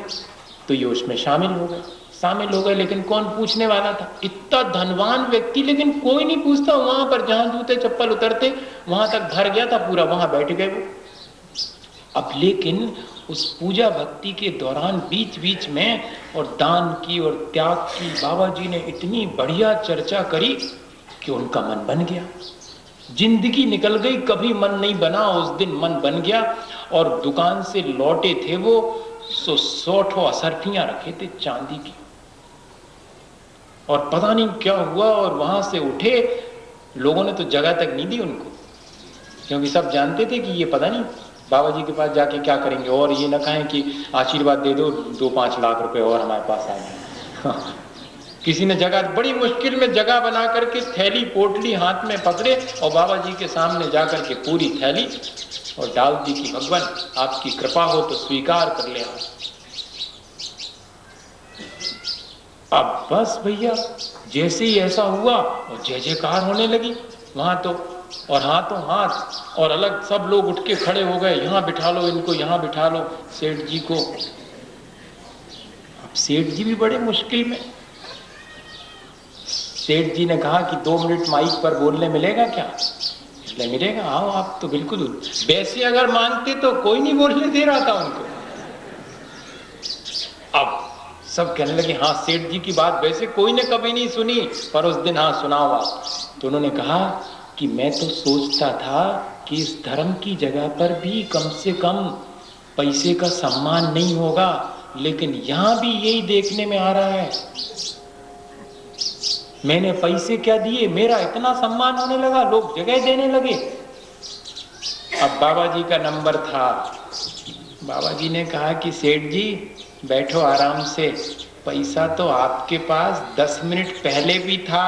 तो ये उसमें शामिल हो गए। शामिल हो गए, लेकिन कौन पूछने वाला था? इतना धनवान व्यक्ति, लेकिन कोई नहीं पूछता। वहां पर जहां जूते चप्पल उतरते वहां तक भर गया था पूरा, वहां बैठ गए वो। अब लेकिन उस पूजा भक्ति के दौरान बीच बीच में और दान की और त्याग की बाबा जी ने इतनी बढ़िया चर्चा करी कि उनका मन बन गया। जिंदगी निकल गई, कभी मन नहीं बना, उस दिन मन बन गया। और दुकान से लौटे थे वो 100 असरफियां रखे थे चांदी की, और पता नहीं क्या हुआ, और वहां से उठे। लोगों ने तो जगह तक नहीं दी उनको, क्योंकि सब जानते थे कि ये पता नहीं बाबा जी के पास जाके क्या करेंगे, और ये ना कहें कि आशीर्वाद दे दो, 2-5 लाख रुपए और हमारे पास आ जाए। किसी ने जगह, बड़ी मुश्किल में जगह बना करके थैली पोटली हाथ में पकड़े और बाबा जी के सामने जाकर के पूरी थैली और डाल दी कि भगवान आपकी कृपा हो तो स्वीकार कर ले आप। अब बस भैया, जैसे ही ऐसा हुआ और जय जयकार होने लगी वहां तो, और हाथों हाथ, और अलग सब लोग उठ के खड़े हो गए, यहाँ बिठा लो इनको, यहाँ बिठा लो सेठ जी को। अब सेठ जी भी बड़े मुश्किल में। सेठ जी ने कहा कि 2 मिनट माइक पर बोलने मिलेगा क्या? इसलिए मिलेगा, आओ आप। तो बिल्कुल वैसे अगर मांगते तो कोई नहीं बोलने दे रहा था उनको। अब सब कहने लगे हाँ सेठ जी की बात वैसे कोई ने कभी नहीं सुनी, पर उस दिन हाँ सुनाओ आप। तो उन्होंने कहा कि मैं तो सोचता था कि इस धर्म की जगह पर भी कम से कम पैसे का सम्मान नहीं होगा, लेकिन यहां भी यही देखने में आ रहा है। मैंने पैसे क्या दिए, मेरा इतना सम्मान होने लगा, लोग जगह देने लगे। अब बाबा जी का नंबर था। बाबा जी ने कहा कि सेठ जी बैठो आराम से, पैसा तो आपके पास 10 मिनट पहले भी था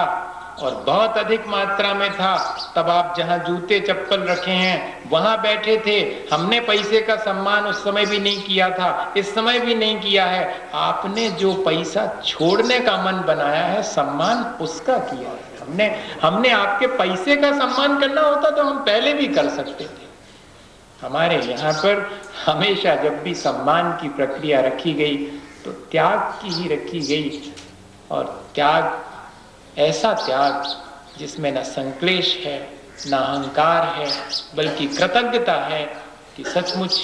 और बहुत अधिक मात्रा में था। तब आप जहां जूते चप्पल रखे हैं वहां बैठे थे। हमने पैसे का सम्मान उस समय भी नहीं किया था, इस समय भी नहीं किया है। आपने जो पैसा छोड़ने का मन बनाया है, सम्मान उसका किया है। हमने आपके पैसे का सम्मान करना होता तो हम पहले भी कर सकते थे। हमारे यहाँ पर हमेशा जब भी सम्मान की प्रक्रिया रखी गई तो त्याग की ही रखी गई, और त्याग ऐसा त्याग जिसमें न संक्लेश है, न अहंकार है, बल्कि कृतज्ञता है कि सचमुच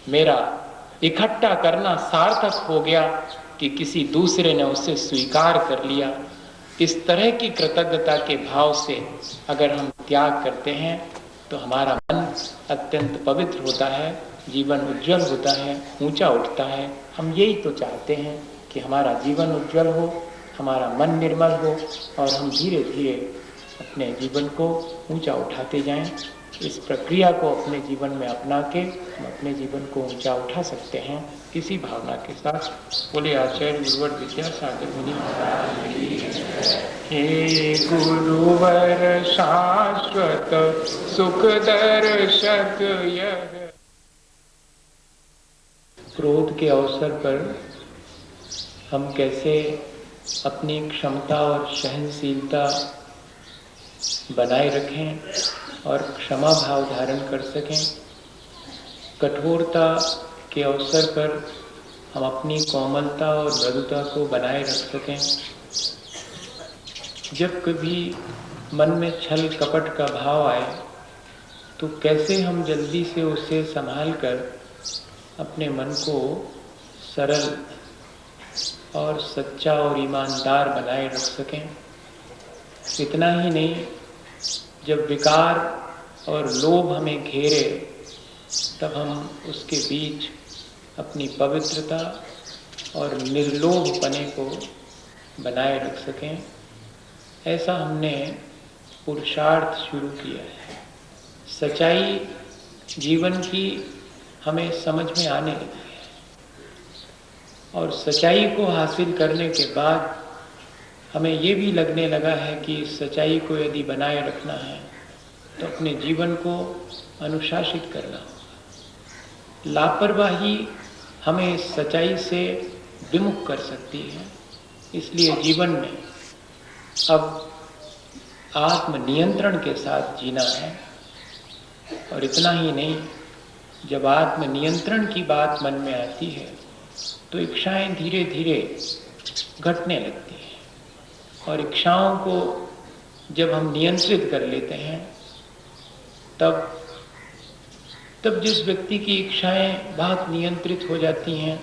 मेरा इकट्ठा करना सार्थक हो गया कि किसी दूसरे ने उसे स्वीकार कर लिया। इस तरह की कृतज्ञता के भाव से अगर हम त्याग करते हैं तो हमारा मन अत्यंत पवित्र होता है, जीवन उज्जवल होता है, ऊंचा उठता है। हम यही तो चाहते हैं कि हमारा जीवन उज्जवल हो, हमारा मन निर्मल हो, और हम धीरे धीरे अपने जीवन को ऊंचा उठाते जाएं। इस प्रक्रिया को अपने जीवन में अपना के हम अपने जीवन को ऊंचा उठा सकते हैं, इसी भावना के साथ। बोले आचार्य गुरुवर विद्यासागर मुनि महाराज। हे गुरुवर शाश्वत सुख दर्शक यह। क्रोध के अवसर पर हम कैसे अपनी क्षमता और सहनशीलता बनाए रखें और क्षमा भाव धारण कर सकें। कठोरता के अवसर पर हम अपनी कोमलता और मृदुता को बनाए रख सकें। जब कभी मन में छल कपट का भाव आए तो कैसे हम जल्दी से उसे संभाल कर अपने मन को सरल और सच्चा और ईमानदार बनाए रख सकें। इतना ही नहीं, जब विकार और लोभ हमें घेरे तब हम उसके बीच अपनी पवित्रता और निर्लोभपने को बनाए रख सकें। ऐसा हमने पुरुषार्थ शुरू किया है। सच्चाई जीवन की हमें समझ में आने लगी है, और सच्चाई को हासिल करने के बाद हमें ये भी लगने लगा है कि इस सच्चाई को यदि बनाए रखना है तो अपने जीवन को अनुशासित करना होगा। लापरवाही हमें इस सच्चाई से विमुख कर सकती है। इसलिए जीवन में अब आत्मनियंत्रण के साथ जीना है। और इतना ही नहीं, जब आत्मनियंत्रण की बात मन में आती है तो इच्छाएं धीरे धीरे घटने लगती है। और इच्छाओं को जब हम नियंत्रित कर लेते हैं तब जिस व्यक्ति की इच्छाएं बहुत नियंत्रित हो जाती हैं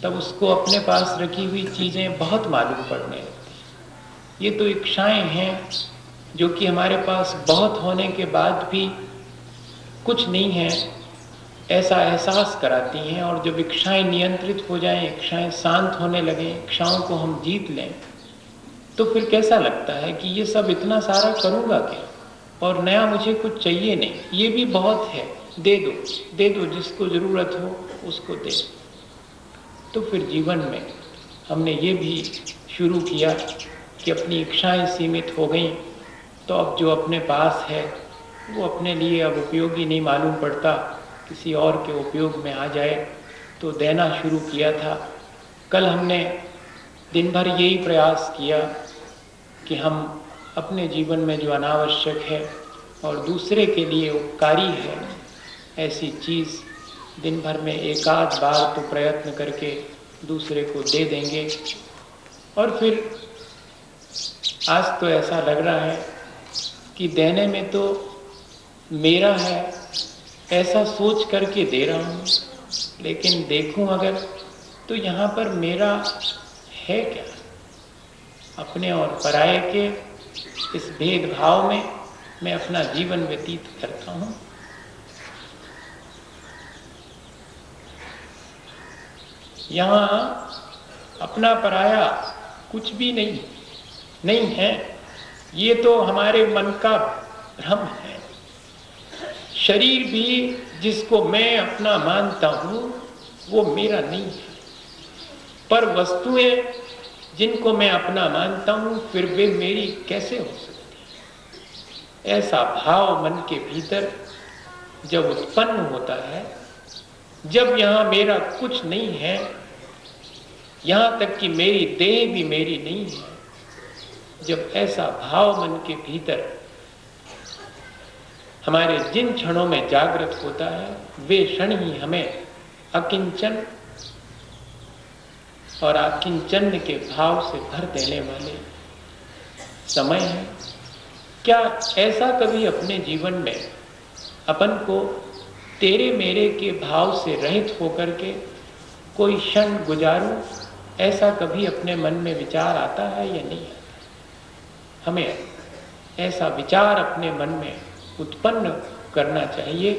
तब उसको अपने पास रखी हुई चीज़ें बहुत मालूम पड़ने लगती हैं। ये तो इच्छाएं हैं जो कि हमारे पास बहुत होने के बाद भी कुछ नहीं है ऐसा एहसास कराती हैं। और जब इच्छाएं नियंत्रित हो जाएं, इच्छाएं शांत होने लगें, इच्छाओं को हम जीत लें, तो फिर कैसा लगता है कि ये सब इतना सारा करूँगा क्या, और नया मुझे कुछ चाहिए नहीं, ये भी बहुत है, दे दो, जिसको ज़रूरत हो उसको दे। तो फिर जीवन में हमने ये भी शुरू किया कि अपनी इच्छाएं सीमित हो गईं, तो अब जो अपने पास है वो अपने लिए अब उपयोगी नहीं मालूम पड़ता, किसी और के उपयोग में आ जाए तो देना शुरू किया था। कल हमने दिन भर यही प्रयास किया कि हम अपने जीवन में जो अनावश्यक है और दूसरे के लिए उपकारी है ऐसी चीज़ दिन भर में एक आध बार तो प्रयत्न करके दूसरे को दे देंगे। और फिर आज तो ऐसा लग रहा है कि देने में तो मेरा है ऐसा सोच करके दे रहा हूँ, लेकिन देखूं अगर तो यहाँ पर मेरा है क्या। अपने और पराये के इस भेदभाव में मैं अपना जीवन व्यतीत करता हूँ। यहाँ अपना पराया कुछ भी नहीं है, ये तो हमारे मन का भ्रम है। शरीर भी जिसको मैं अपना मानता हूँ वो मेरा नहीं है, पर वस्तुएं जिनको मैं अपना मानता हूँ फिर वे मेरी कैसे हो सकती। ऐसा भाव मन के भीतर जब उत्पन्न होता है, जब यहाँ मेरा कुछ नहीं है, यहाँ तक कि मेरी देह भी मेरी नहीं है, जब ऐसा भाव मन के भीतर हमारे जिन क्षणों में जागृत होता है वे क्षण ही हमें अकिंचन और अकिंचन के भाव से भर देने वाले समय है। क्या ऐसा कभी अपने जीवन में अपन को तेरे मेरे के भाव से रहित होकर के कोई क्षण गुजारूं, ऐसा कभी अपने मन में विचार आता है या नहीं आता? हमें ऐसा विचार अपने मन में उत्पन्न करना चाहिए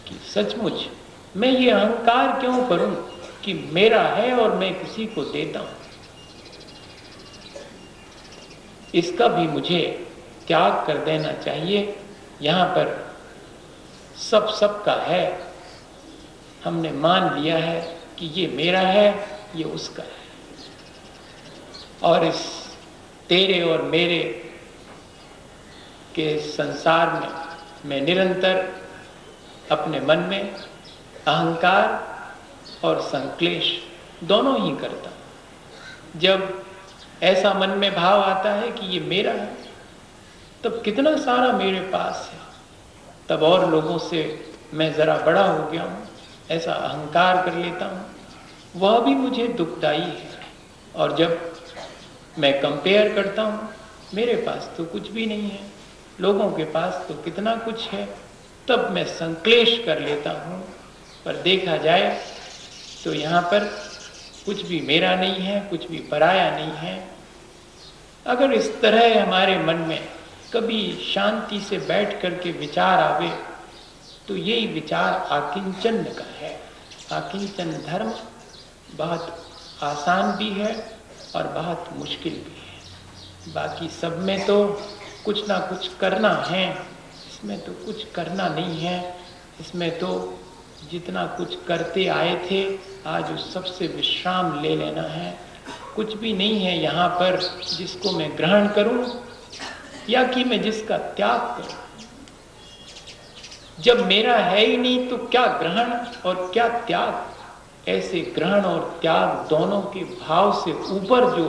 कि सचमुच मैं ये अहंकार क्यों करूं कि मेरा है और मैं किसी को देता हूं। इसका भी मुझे त्याग कर देना चाहिए। यहाँ पर सबका है, हमने मान लिया है कि ये मेरा है, ये उसका है। और इस तेरे और मेरे के संसार में मैं निरंतर अपने मन में अहंकार और संक्लेश दोनों ही करता हूँ। जब ऐसा मन में भाव आता है कि ये मेरा है, तब कितना सारा मेरे पास है, तब और लोगों से मैं ज़रा बड़ा हो गया हूँ ऐसा अहंकार कर लेता हूँ, वह भी मुझे दुखदाई है। और जब मैं कंपेयर करता हूँ, मेरे पास तो कुछ भी नहीं है, लोगों के पास तो कितना कुछ है, तब मैं संक्लेश कर लेता हूँ। पर देखा जाए तो यहाँ पर कुछ भी मेरा नहीं है, कुछ भी पराया नहीं है। अगर इस तरह हमारे मन में कभी शांति से बैठ करके विचार आवे तो यही विचार आकिंचन का है। आकिंचन धर्म बहुत आसान भी है और बहुत मुश्किल भी है। बाकी सब में तो कुछ ना कुछ करना है, इसमें तो कुछ करना नहीं है। इसमें तो जितना कुछ करते आए थे आज उस सबसे विश्राम ले लेना है। कुछ भी नहीं है यहाँ पर जिसको मैं ग्रहण करूं या कि मैं जिसका त्याग करूं। जब मेरा है ही नहीं तो क्या ग्रहण और क्या त्याग। ऐसे ग्रहण और त्याग दोनों के भाव से ऊपर जो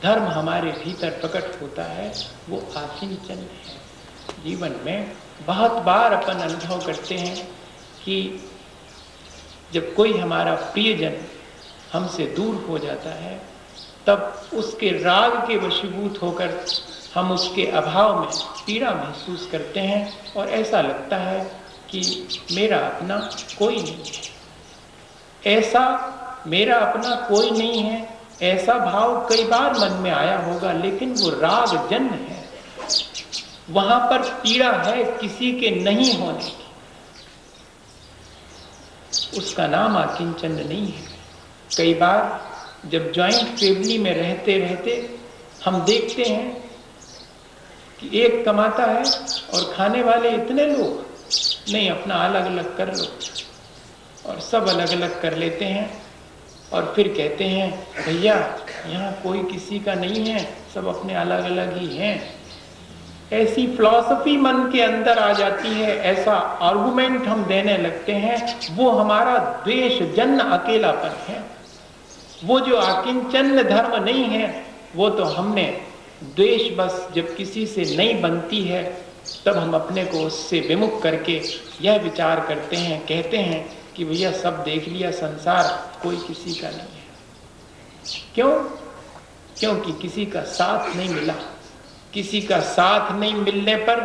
धर्म हमारे भीतर प्रकट होता है वो आकिंचन है। जीवन में बहुत बार अपन अनुभव करते हैं कि जब कोई हमारा प्रियजन हमसे दूर हो जाता है तब उसके राग के वशीभूत होकर हम उसके अभाव में पीड़ा महसूस करते हैं और ऐसा लगता है कि मेरा अपना कोई नहीं है। ऐसा मेरा अपना कोई नहीं है, ऐसा भाव कई बार मन में आया होगा, लेकिन वो राग जन्म है। वहां पर पीड़ा है किसी के नहीं होने की, उसका नाम आकिंचन नहीं है। कई बार जब जॉइंट फैमिली में रहते रहते हम देखते हैं कि एक कमाता है और खाने वाले इतने लोग, नहीं अपना अलग अलग कर लो, और सब अलग अलग कर लेते हैं और फिर कहते हैं भैया यहाँ कोई किसी का नहीं है, सब अपने अलग अलग ही हैं। ऐसी फिलॉसफी मन के अंदर आ जाती है, ऐसा आर्गुमेंट हम देने लगते हैं, वो हमारा द्वेष जन्य अकेलापन है। वो जो आकिंचन धर्म नहीं है, वो तो हमने द्वेष बस जब किसी से नहीं बनती है तब हम अपने को उससे विमुख करके यह विचार करते हैं, कहते हैं कि भैया सब देख लिया संसार, कोई किसी का नहीं है। क्यों? क्योंकि किसी का साथ नहीं मिला। किसी का साथ नहीं मिलने पर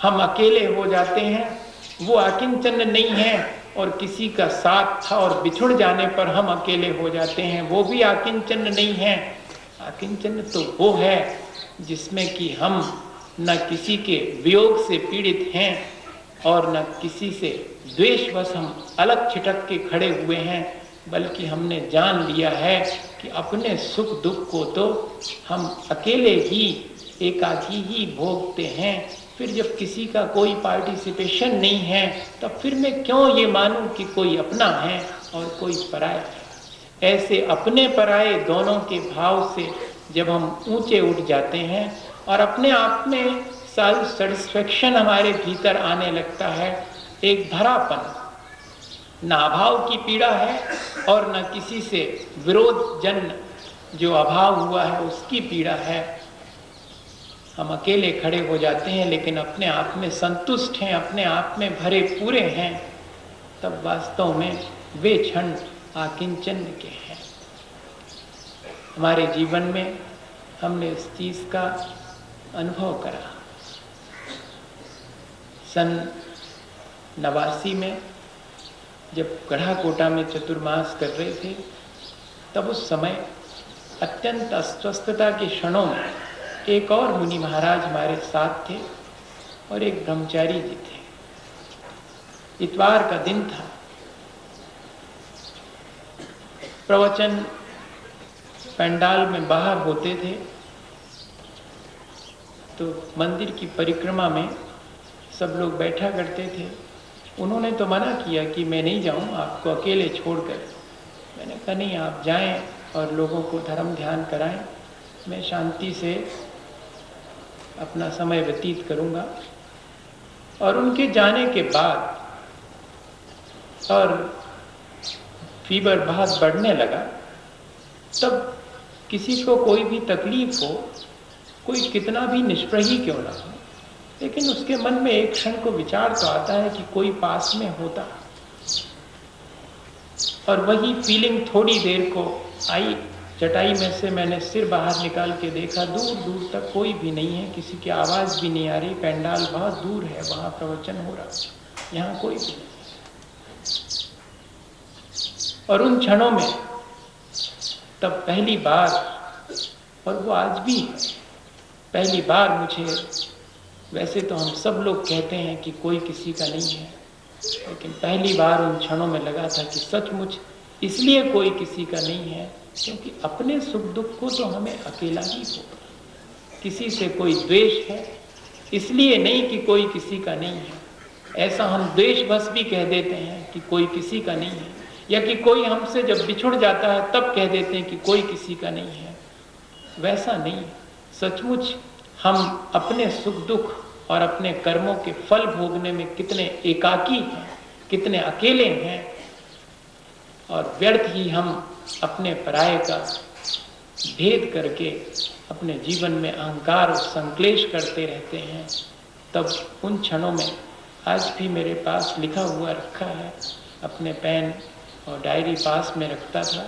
हम अकेले हो जाते हैं, वो आकिंचन नहीं है। और किसी का साथ था और बिछुड़ जाने पर हम अकेले हो जाते हैं, वो भी आकिंचन नहीं है। आकिंचन तो वो है जिसमें कि हम न किसी के वियोग से पीड़ित हैं और न किसी से द्वेषवश हम अलग छिटक के खड़े हुए हैं, बल्कि हमने जान लिया है कि अपने सुख दुख को तो हम अकेले ही एकाकी ही भोगते हैं। फिर जब किसी का कोई पार्टिसिपेशन नहीं है, तब फिर मैं क्यों ये मानूं कि कोई अपना है और कोई पराया है। ऐसे अपने पराये दोनों के भाव से जब हम ऊंचे उठ जाते हैं और अपने आप में सेल्फ सेटिस्फेक्शन हमारे भीतर आने लगता है, एक भरापन, न अभाव की पीड़ा है और न किसी से विरोध जन्य जो अभाव हुआ है उसकी पीड़ा है। हम अकेले खड़े हो जाते हैं लेकिन अपने आप में संतुष्ट हैं, अपने आप में भरे पूरे हैं, तब वास्तव में वे क्षण आकिंचन के हैं। हमारे जीवन में हमने इस चीज का अनुभव करा। सन 89 में जब गढ़ाकोटा में चतुर्मास कर रहे थे, तब उस समय अत्यंत अस्वस्थता के क्षणों में एक और मुनि महाराज हमारे साथ थे और एक ब्रह्मचारी जी थे। इतवार का दिन था। प्रवचन पंडाल में बाहर होते थे तो मंदिर की परिक्रमा में सब लोग बैठा करते थे। उन्होंने तो मना किया कि मैं नहीं जाऊं आपको अकेले छोड़कर। मैंने कहा नहीं, आप जाएं और लोगों को धर्म ध्यान कराएं, मैं शांति से अपना समय व्यतीत करूंगा। और उनके जाने के बाद और फीवर बहुत बढ़ने लगा, तब किसी को कोई भी तकलीफ हो, कोई कितना भी निष्प्रही क्यों ना हो, लेकिन उसके मन में एक क्षण को विचार तो आता है कि कोई पास में होता। और वही फीलिंग थोड़ी देर को आई। चटाई में से मैंने सिर बाहर निकाल के देखा, दूर दूर तक कोई भी नहीं है, किसी की आवाज़ भी नहीं आ रही। पंडाल बहुत दूर है, वहाँ प्रवचन हो रहा, यहाँ कोई भी नहीं। और उन क्षणों में तब पहली बार, और वो आज भी है, पहली बार मुझे, वैसे तो हम सब लोग कहते हैं कि कोई किसी का नहीं है, लेकिन पहली बार उन क्षणों में लगा था कि सचमुच इसलिए कोई किसी का नहीं है क्योंकि अपने सुख दुख को तो हमें अकेला ही होगा। किसी से कोई द्वेष है इसलिए नहीं कि कोई किसी का नहीं है। ऐसा हम द्वेषवश भी कह देते हैं कि कोई किसी का नहीं है, या कि कोई हमसे जब बिछुड़ जाता है तब कह देते हैं कि कोई किसी का नहीं है। वैसा नहीं, सचमुच हम अपने सुख दुख और अपने कर्मों के फल भोगने में कितने एकाकी हैं, कितने अकेले हैं, और व्यर्थ ही हम अपने पराये का भेद करके अपने जीवन में अहंकार और संक्लेश करते रहते हैं। तब उन क्षणों में, आज भी मेरे पास लिखा हुआ रखा है, अपने पेन और डायरी पास में रखता था,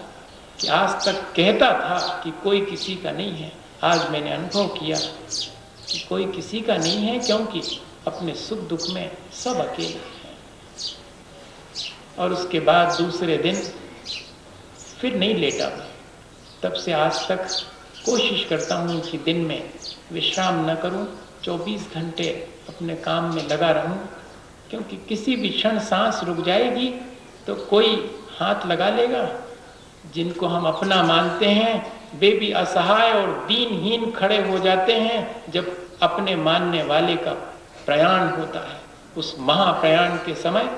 कि आज तक कहता था कि कोई किसी का नहीं है, आज मैंने अनुभव किया कि कोई किसी का नहीं है, क्योंकि अपने सुख दुख में सब अकेले हैं। और उसके बाद दूसरे दिन फिर नहीं लेटा मैं। तब से आज तक कोशिश करता हूँ कि दिन में विश्राम न करूँ, 24 घंटे अपने काम में लगा रहूँ, क्योंकि किसी भी क्षण सांस रुक जाएगी तो कोई हाथ लगा लेगा। जिनको हम अपना मानते हैं वे भी असहाय और दीनहीन खड़े हो जाते हैं जब अपने मानने वाले का प्रयाण होता है। उस महाप्रयाण के समय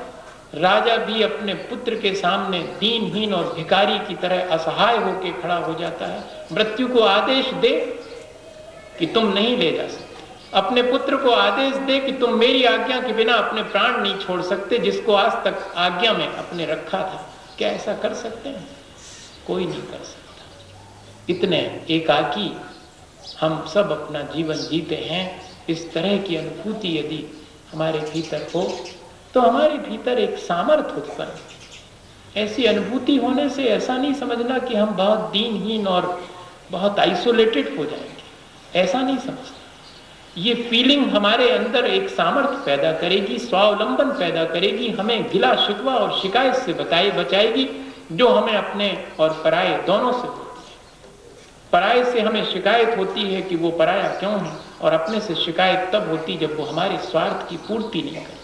राजा भी अपने पुत्र के सामने दीनहीन और भिखारी की तरह असहाय होकर खड़ा हो जाता है। मृत्यु को आदेश दे कि तुम नहीं ले जा सकते, अपने पुत्र को आदेश दे कि तुम मेरी आज्ञा के बिना अपने प्राण नहीं छोड़ सकते, जिसको आज तक आज्ञा में अपने रखा था। क्या ऐसा कर सकते हैं? कोई नहीं कर सकता। इतने एकाकी हम सब अपना जीवन जीते हैं। इस तरह की अनुभूति यदि हमारे भीतर हो तो हमारे भीतर एक सामर्थ्य उत्पन्न। ऐसी अनुभूति होने से ऐसा नहीं समझना कि हम बहुत दीनहीन और बहुत आइसोलेटेड हो जाएंगे, ऐसा नहीं समझना। ये फीलिंग हमारे अंदर एक सामर्थ्य पैदा करेगी, स्वावलंबन पैदा करेगी, हमें गिला शिकवा और शिकायत से बचाएगी, जो हमें अपने और पराये दोनों से होती है। पराये से हमें शिकायत होती है कि वो पराया क्यों है, और अपने से शिकायत तब होती जब वो हमारे स्वार्थ की पूर्ति नहीं करते।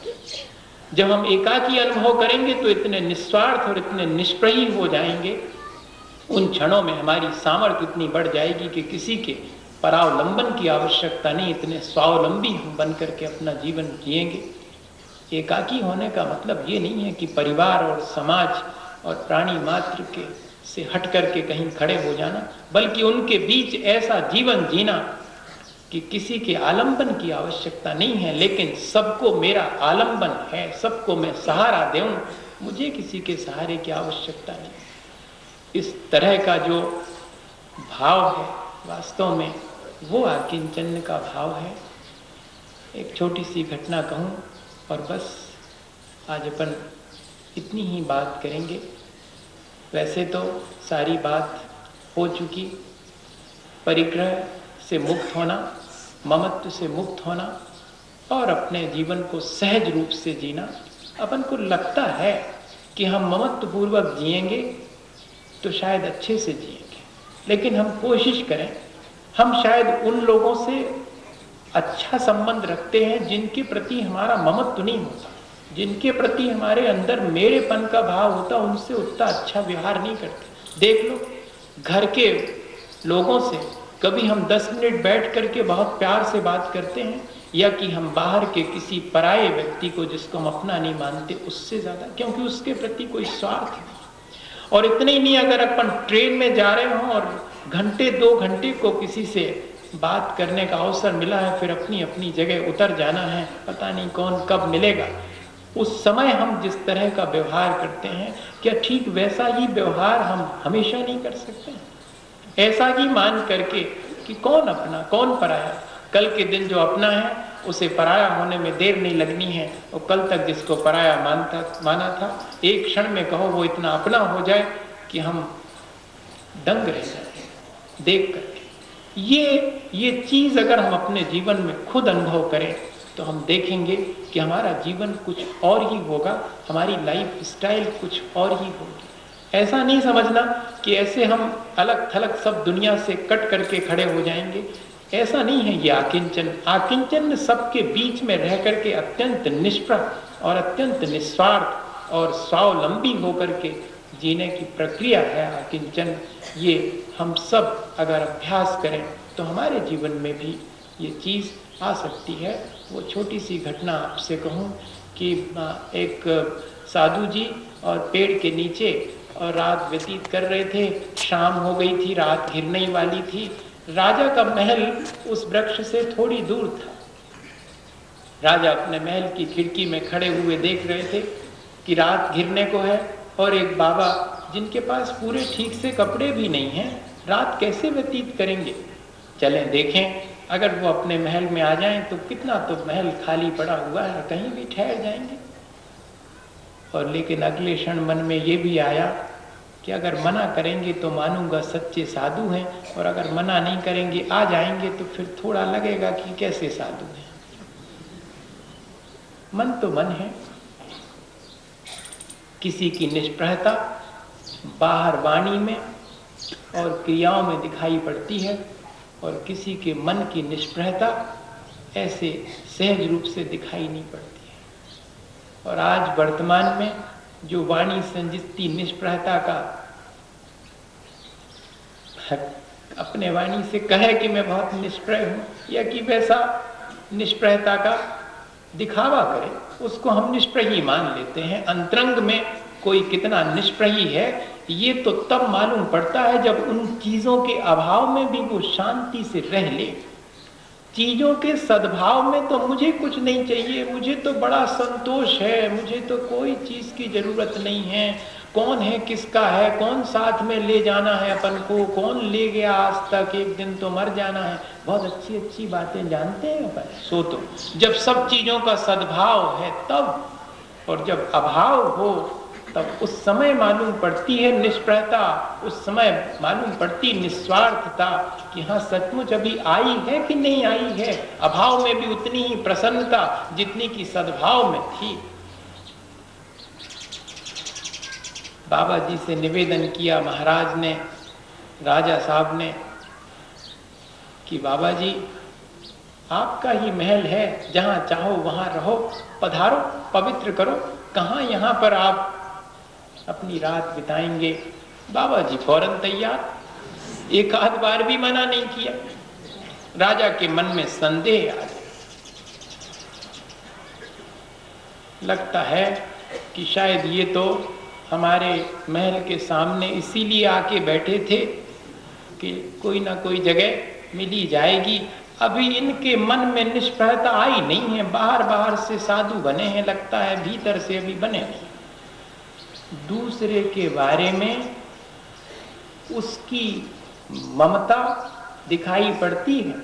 जब हम एकाकी अनुभव करेंगे तो इतने निस्वार्थ और इतने निष्प्रही हो जाएंगे, उन क्षणों में हमारी सामर्थ्य इतनी बढ़ जाएगी कि किसी के परावलंबन की आवश्यकता नहीं, इतने स्वावलंबी हम बन करके अपना जीवन जिएंगे। एकाकी होने का मतलब ये नहीं है कि परिवार और समाज और प्राणी मात्र के से हट करके कहीं खड़े हो जाना, बल्कि उनके बीच ऐसा जीवन जीना कि किसी के आलंबन की आवश्यकता नहीं है, लेकिन सबको मेरा आलंबन है, सबको मैं सहारा दूं, मुझे किसी के सहारे की आवश्यकता नहीं। इस तरह का जो भाव है वास्तव में वो आकिंचन का भाव है। एक छोटी सी घटना कहूँ और बस आज अपन इतनी ही बात करेंगे। वैसे तो सारी बात हो चुकी, परिग्रह से मुक्त होना, ममत्व से मुक्त होना और अपने जीवन को सहज रूप से जीना। अपन को लगता है कि हम ममत्व पूर्वक जिएंगे तो शायद अच्छे से जिएंगे, लेकिन हम कोशिश करें, हम शायद उन लोगों से अच्छा संबंध रखते हैं जिनके प्रति हमारा ममत्व नहीं होता, जिनके प्रति हमारे अंदर मेरेपन का भाव होता, उनसे उतना अच्छा व्यवहार नहीं करते। देख लो, घर के लोगों से कभी हम 10 मिनट बैठ करके बहुत प्यार से बात करते हैं, या कि हम बाहर के किसी पराये व्यक्ति को जिसको हम अपना नहीं मानते उससे ज्यादा, क्योंकि उसके प्रति कोई स्वार्थ नहीं। और इतने ही नहीं, अगर अपन ट्रेन में जा रहे हों और घंटे 2 घंटे को किसी से बात करने का अवसर मिला है, फिर अपनी अपनी जगह उतर जाना है, पता नहीं कौन कब मिलेगा, उस समय हम जिस तरह का व्यवहार करते हैं, क्या ठीक वैसा ही व्यवहार हम हमेशा नहीं कर सकते? ऐसा ही मान करके कि कौन अपना कौन पराया, कल के दिन जो अपना है उसे पराया होने में देर नहीं लगनी है, और कल तक जिसको पराया माना था, एक क्षण में कहो वो इतना अपना हो जाए कि हम दंग रह जाए देख करके। ये चीज अगर हम अपने जीवन में खुद अनुभव करें तो हम देखेंगे कि हमारा जीवन कुछ और ही होगा, हमारी लाइफ स्टाइल कुछ और ही होगी। ऐसा नहीं समझना कि ऐसे हम अलग थलग सब दुनिया से कट करके खड़े हो जाएंगे, ऐसा नहीं है। ये आकिंचन सबके बीच में रह करके अत्यंत निष्प्रभ और अत्यंत निस्वार्थ और स्वावलंबी होकर के जीने की प्रक्रिया है आकिंचन। ये हम सब अगर अभ्यास करें तो हमारे जीवन में भी ये चीज़ आ सकती है। वो छोटी सी घटना आपसे कहूँ कि एक साधु जी और पेड़ के नीचे और रात व्यतीत कर रहे थे, शाम हो गई थी, रात घिरने ही वाली थी। राजा का महल उस वृक्ष से थोड़ी दूर था। राजा अपने महल की खिड़की में खड़े हुए देख रहे थे कि रात घिरने को है, और एक बाबा जिनके पास पूरे ठीक से कपड़े भी नहीं हैं, रात कैसे व्यतीत करेंगे। चलें देखें, अगर वो अपने महल में आ जाएं तो कितना तो महल खाली पड़ा हुआ है, कहीं भी ठहर जाएंगे। और लेकिन अगले क्षण मन में ये भी आया कि अगर मना करेंगे तो मानूंगा सच्चे साधु हैं, और अगर मना नहीं करेंगे आ जाएंगे तो फिर थोड़ा लगेगा कि कैसे साधु हैं। मन तो मन है। किसी की निष्प्रहता बाहर वाणी में और क्रियाओं में दिखाई पड़ती है, और किसी के मन की निष्प्रहता ऐसे सहज रूप से दिखाई नहीं पड़ती है। और आज वर्तमान में जो वाणी संजितती निष्प्रहता का अपने वाणी से कहे कि मैं बहुत निष्प्रह हूं, या कि वैसा निष्प्रहता का दिखावा करे, उसको हम निष्प्रही मान लेते हैं। अंतरंग में कोई कितना निष्प्रही है ये तो तब मालूम पड़ता है जब उन चीजों के अभाव में भी वो शांति से रह ले। चीजों के सद्भाव में तो मुझे कुछ नहीं चाहिए, मुझे तो बड़ा संतोष है, मुझे तो कोई चीज की जरूरत नहीं है, कौन है किसका है, कौन साथ में ले जाना है अपन को, कौन ले गया आज तक, एक दिन तो मर जाना है, बहुत अच्छी अच्छी बातें जानते हैं अपन। सो तो जब सब चीजों का सद्भाव है तब, और जब अभाव हो तब उस समय मालूम पड़ती है निष्प्रहता, उस समय मालूम पड़ती निस्वार्थता कि हाँ सचमुच अभी आई है कि नहीं आई है। अभाव में भी उतनी ही प्रसन्नता जितनी की सद्भाव में थी। बाबा जी से निवेदन किया महाराज ने, राजा साहब ने, कि बाबा जी आपका ही महल है, जहाँ चाहो वहाँ रहो, पधारो, पवित्र करो, कहाँ यहाँ पर आप अपनी रात बिताएंगे। बाबा जी फौरन तैयार, एक आध बार भी मना नहीं किया। राजा के मन में संदेह आ गया, लगता है कि शायद ये तो हमारे महल के सामने इसीलिए आके बैठे थे कि कोई ना कोई जगह मिली जाएगी। अभी इनके मन में निष्प्रहता आई नहीं है, बाहर बाहर से साधु बने हैं, लगता है भीतर से अभी बने नहीं। दूसरे के बारे में उसकी ममता दिखाई पड़ती है,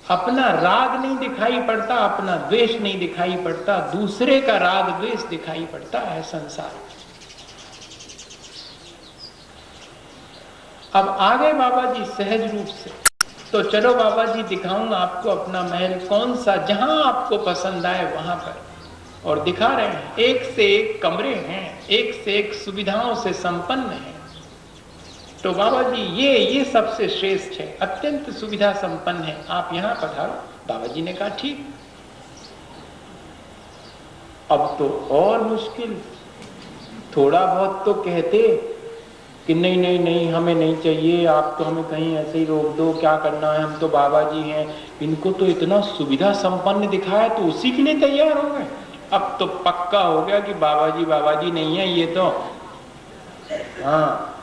अपना राग नहीं दिखाई पड़ता, अपना द्वेष नहीं दिखाई पड़ता, दूसरे का राग द्वेष दिखाई पड़ता है संसार में। अब आ गए बाबा जी सहज रूप से, तो चलो बाबा जी दिखाऊंगा आपको अपना महल, कौन सा जहां आपको पसंद आए वहां पर। और दिखा रहे हैं, एक से एक कमरे हैं, एक से एक सुविधाओं से संपन्न है। तो बाबा जी ये सबसे श्रेष्ठ है, अत्यंत सुविधा संपन्न है, आप यहाँ पधारो। बाबा जी ने कहा ठीक। अब तो और मुश्किल, थोड़ा बहुत तो कहते कि नहीं नहीं नहीं हमें नहीं चाहिए, आप तो हमें कहीं ऐसे ही रोक दो, क्या करना है, हम तो बाबा जी हैं। इनको तो इतना सुविधा संपन्न दिखाया तो उसी के लिए तैयार हो गए। अब तो पक्का हो गया कि बाबा जी नहीं है ये तो। हाँ,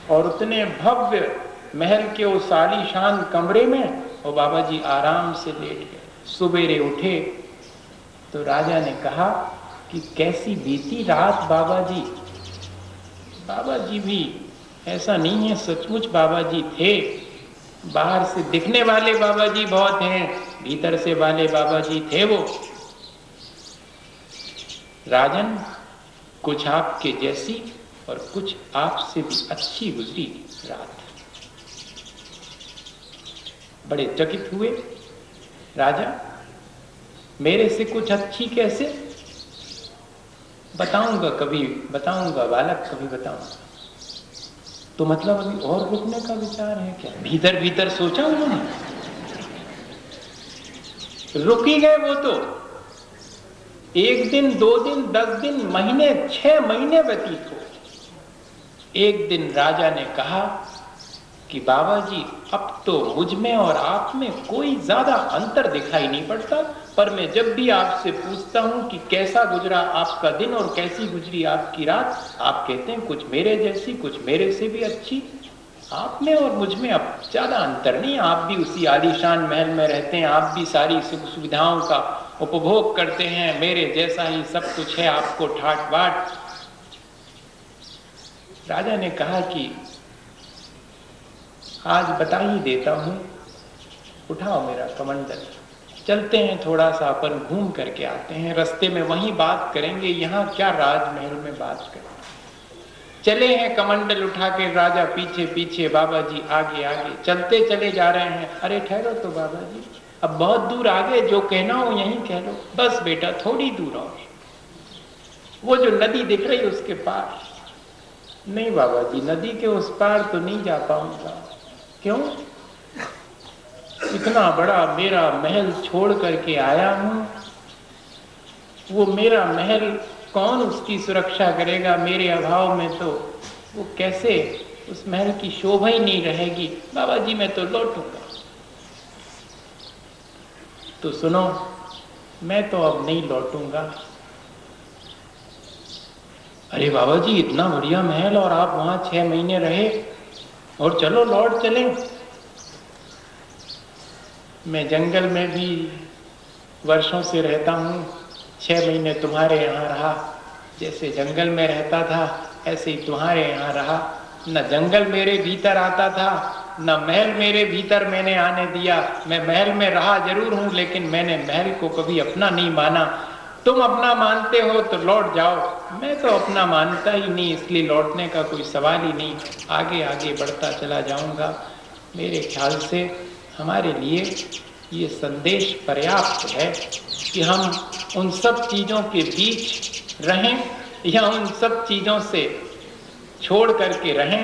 और उतने भव्य महल के उस आलीशान कमरे में वो बाबा जी आराम से लेट गए। सुबेरे उठे तो राजा ने कहा कि कैसी बीती रात बाबा जी। बाबा जी भी ऐसा नहीं है, सचमुच बाबा जी थे। बाहर से दिखने वाले बाबा जी बहुत हैं, भीतर से वाले बाबा जी थे वो। राजन, कुछ आपके जैसी और कुछ आपसे भी अच्छी गुजरी रात। बड़े चकित हुए राजा, मेरे से कुछ अच्छी कैसे? बताऊंगा कभी, बताऊंगा बालक, कभी बताऊंगा। तो मतलब अभी और रुकने का विचार है क्या? भीतर भीतर सोचा उन्होंने, रुक ही गए वो तो। 1 दिन, 2 दिन, 10 दिन, महीने, 6 महीने व्यतीत हो। एक दिन राजा ने कहा कि बाबा जी अब तो मुझ में और आप में कोई ज्यादा अंतर दिखाई नहीं पड़ता, पर मैं जब भी आपसे पूछता हूं कि कैसा गुजरा आपका दिन और कैसी गुजरी आपकी रात, आप कहते हैं कुछ मेरे जैसी, कुछ मेरे से भी अच्छी। आप में और मुझ में अब ज्यादा अंतर नहीं, आप भी उसी आलीशान महल में रहते हैं, आप भी सारी सुख सुविधाओं का उपभोग करते हैं, मेरे जैसा ही सब कुछ है आपको ठाट बाट। राजा ने कहा कि आज बता ही देता हूं, उठाओ मेरा कमंडल, चलते हैं थोड़ा सा अपन घूम करके आते हैं, रास्ते में वहीं बात करेंगे, यहाँ क्या राजमहल में बात करें। चले हैं कमंडल उठा के राजा पीछे पीछे, बाबा जी आगे आगे चलते चले जा रहे हैं। अरे ठहरो तो बाबा जी, अब बहुत दूर आगे, जो कहना हो यहीं कह लो। बस बेटा थोड़ी दूर और, वो जो नदी दिख रही उसके पार। नहीं बाबा जी, नदी के उस पार तो नहीं जा पाऊंगा। क्यों? इतना बड़ा मेरा महल छोड़ करके आया हूं, वो मेरा महल कौन उसकी सुरक्षा करेगा? मेरे अभाव में तो वो कैसे, उस महल की शोभा ही नहीं रहेगी। बाबा जी मैं तो लौटूंगा। तो सुनो, मैं तो अब नहीं लौटूंगा। अरे बाबा जी, इतना बढ़िया महल और आप वहां 6 महीने रहे, और चलो लौट चले। मैं जंगल में भी वर्षों से रहता हूँ, 6 महीने तुम्हारे यहाँ रहा। जैसे जंगल में रहता था ऐसे ही तुम्हारे यहाँ रहा। न जंगल मेरे भीतर आता था, न महल मेरे भीतर मैंने आने दिया। मैं महल में रहा जरूर हूँ, लेकिन मैंने महल को कभी अपना नहीं माना। तुम अपना मानते हो तो लौट जाओ, मैं तो अपना मानता ही नहीं, इसलिए लौटने का कोई सवाल ही नहीं। आगे आगे बढ़ता चला जाऊंगा। मेरे ख्याल से हमारे लिए ये संदेश पर्याप्त है कि हम उन सब चीज़ों के बीच रहें या उन सब चीज़ों से छोड़ करके रहें।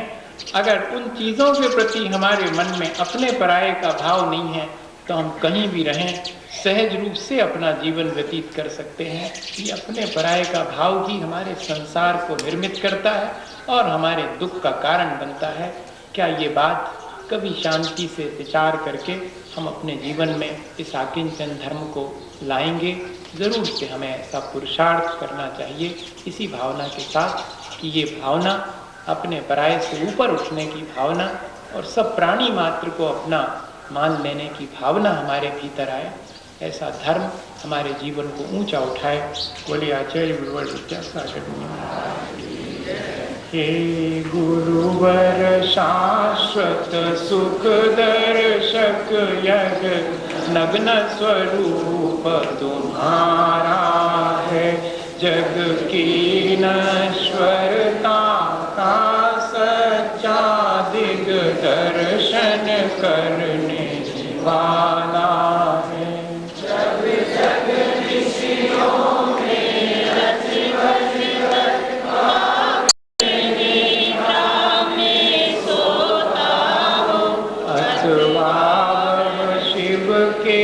अगर उन चीज़ों के प्रति हमारे मन में अपने पराये का भाव नहीं है तो हम कहीं भी रहें, सहज रूप से अपना जीवन व्यतीत कर सकते हैं। ये अपने पराये का भाव ही हमारे संसार को निर्मित करता है और हमारे दुख का कारण बनता है। क्या ये बात कभी शांति से विचार करके हम अपने जीवन में इस आकिंचन धर्म को लाएंगे? ज़रूर से हमें ऐसा पुरुषार्थ करना चाहिए, इसी भावना के साथ कि ये भावना अपने पराये से ऊपर उठने की भावना और सब प्राणी मात्र को अपना मान लेने की भावना हमारे भीतर आए। ऐसा धर्म हमारे जीवन को ऊंचा उठाए। बोले आचार्य गुरुवर विद्यासागर। हे गुरुवर शाश्वत सुख दर्शक, यज्ञ नग्न स्वरूप तुम्हारा है। जग की नश्वरता का सच्चा दिग्दर्शन करने वाला है। जब जग ऋषियों में रचि शिव के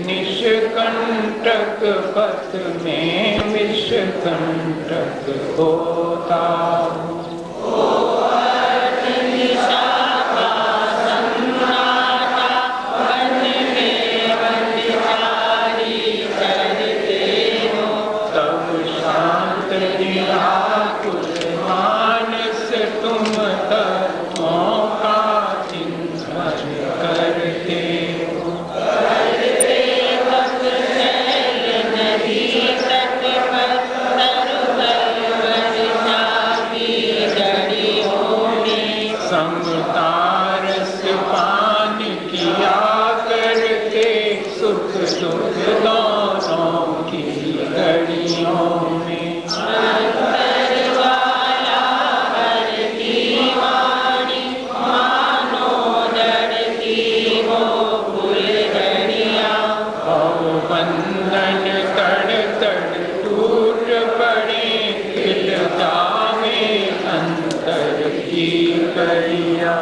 निष्कंटक पथ में विषकंटक होता हूँ। तब शांत निराकुल मानस तुम तत्वों का चिंतन करते हो। समतारस पान किया करते, सुख दुख दोनों की घड़ियों में। बंधन तड़ तड़ टूट पड़े, खिल जावे अंतर की कड़िया।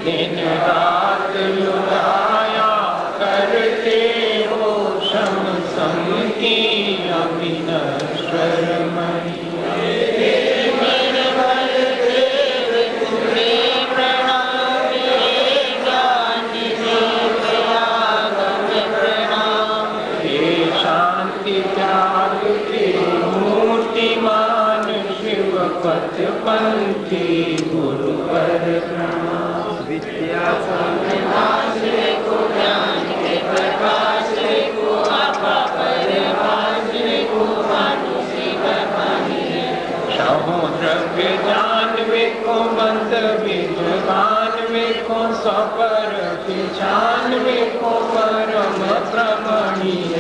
दिन रात लुटाया करते हो शम सम की अविनश्वर मणि। पथ पंथी गुरुवर विद्या को ज्ञान के प्रकाश को आपा परिभाष को मानुषी बखानी है। शहो द्रव्य जानवे को बंद विद्वान वे को सपर 96 को परम प्रमणीय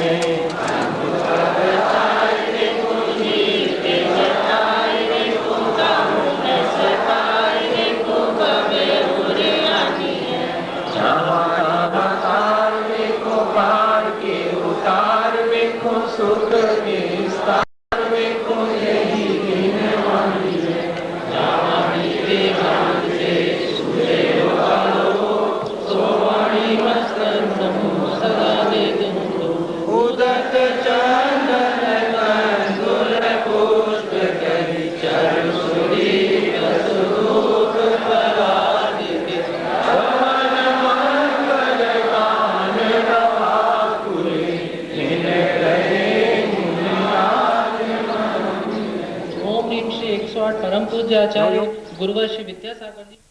सुख विस्तार को यही दिन वाली है जावानी ते जान से सुरे वालो सोवाणी मस्तन समूह सदा दे दो उदत चंदन कंदुल पुष्प करी चर सुरी कसरूप परादित पवन मंगल गान रवा कुले ओम नीम श्री 108 परम पूज्य आचार्य गुरुवर श्री विद्यासागर जी।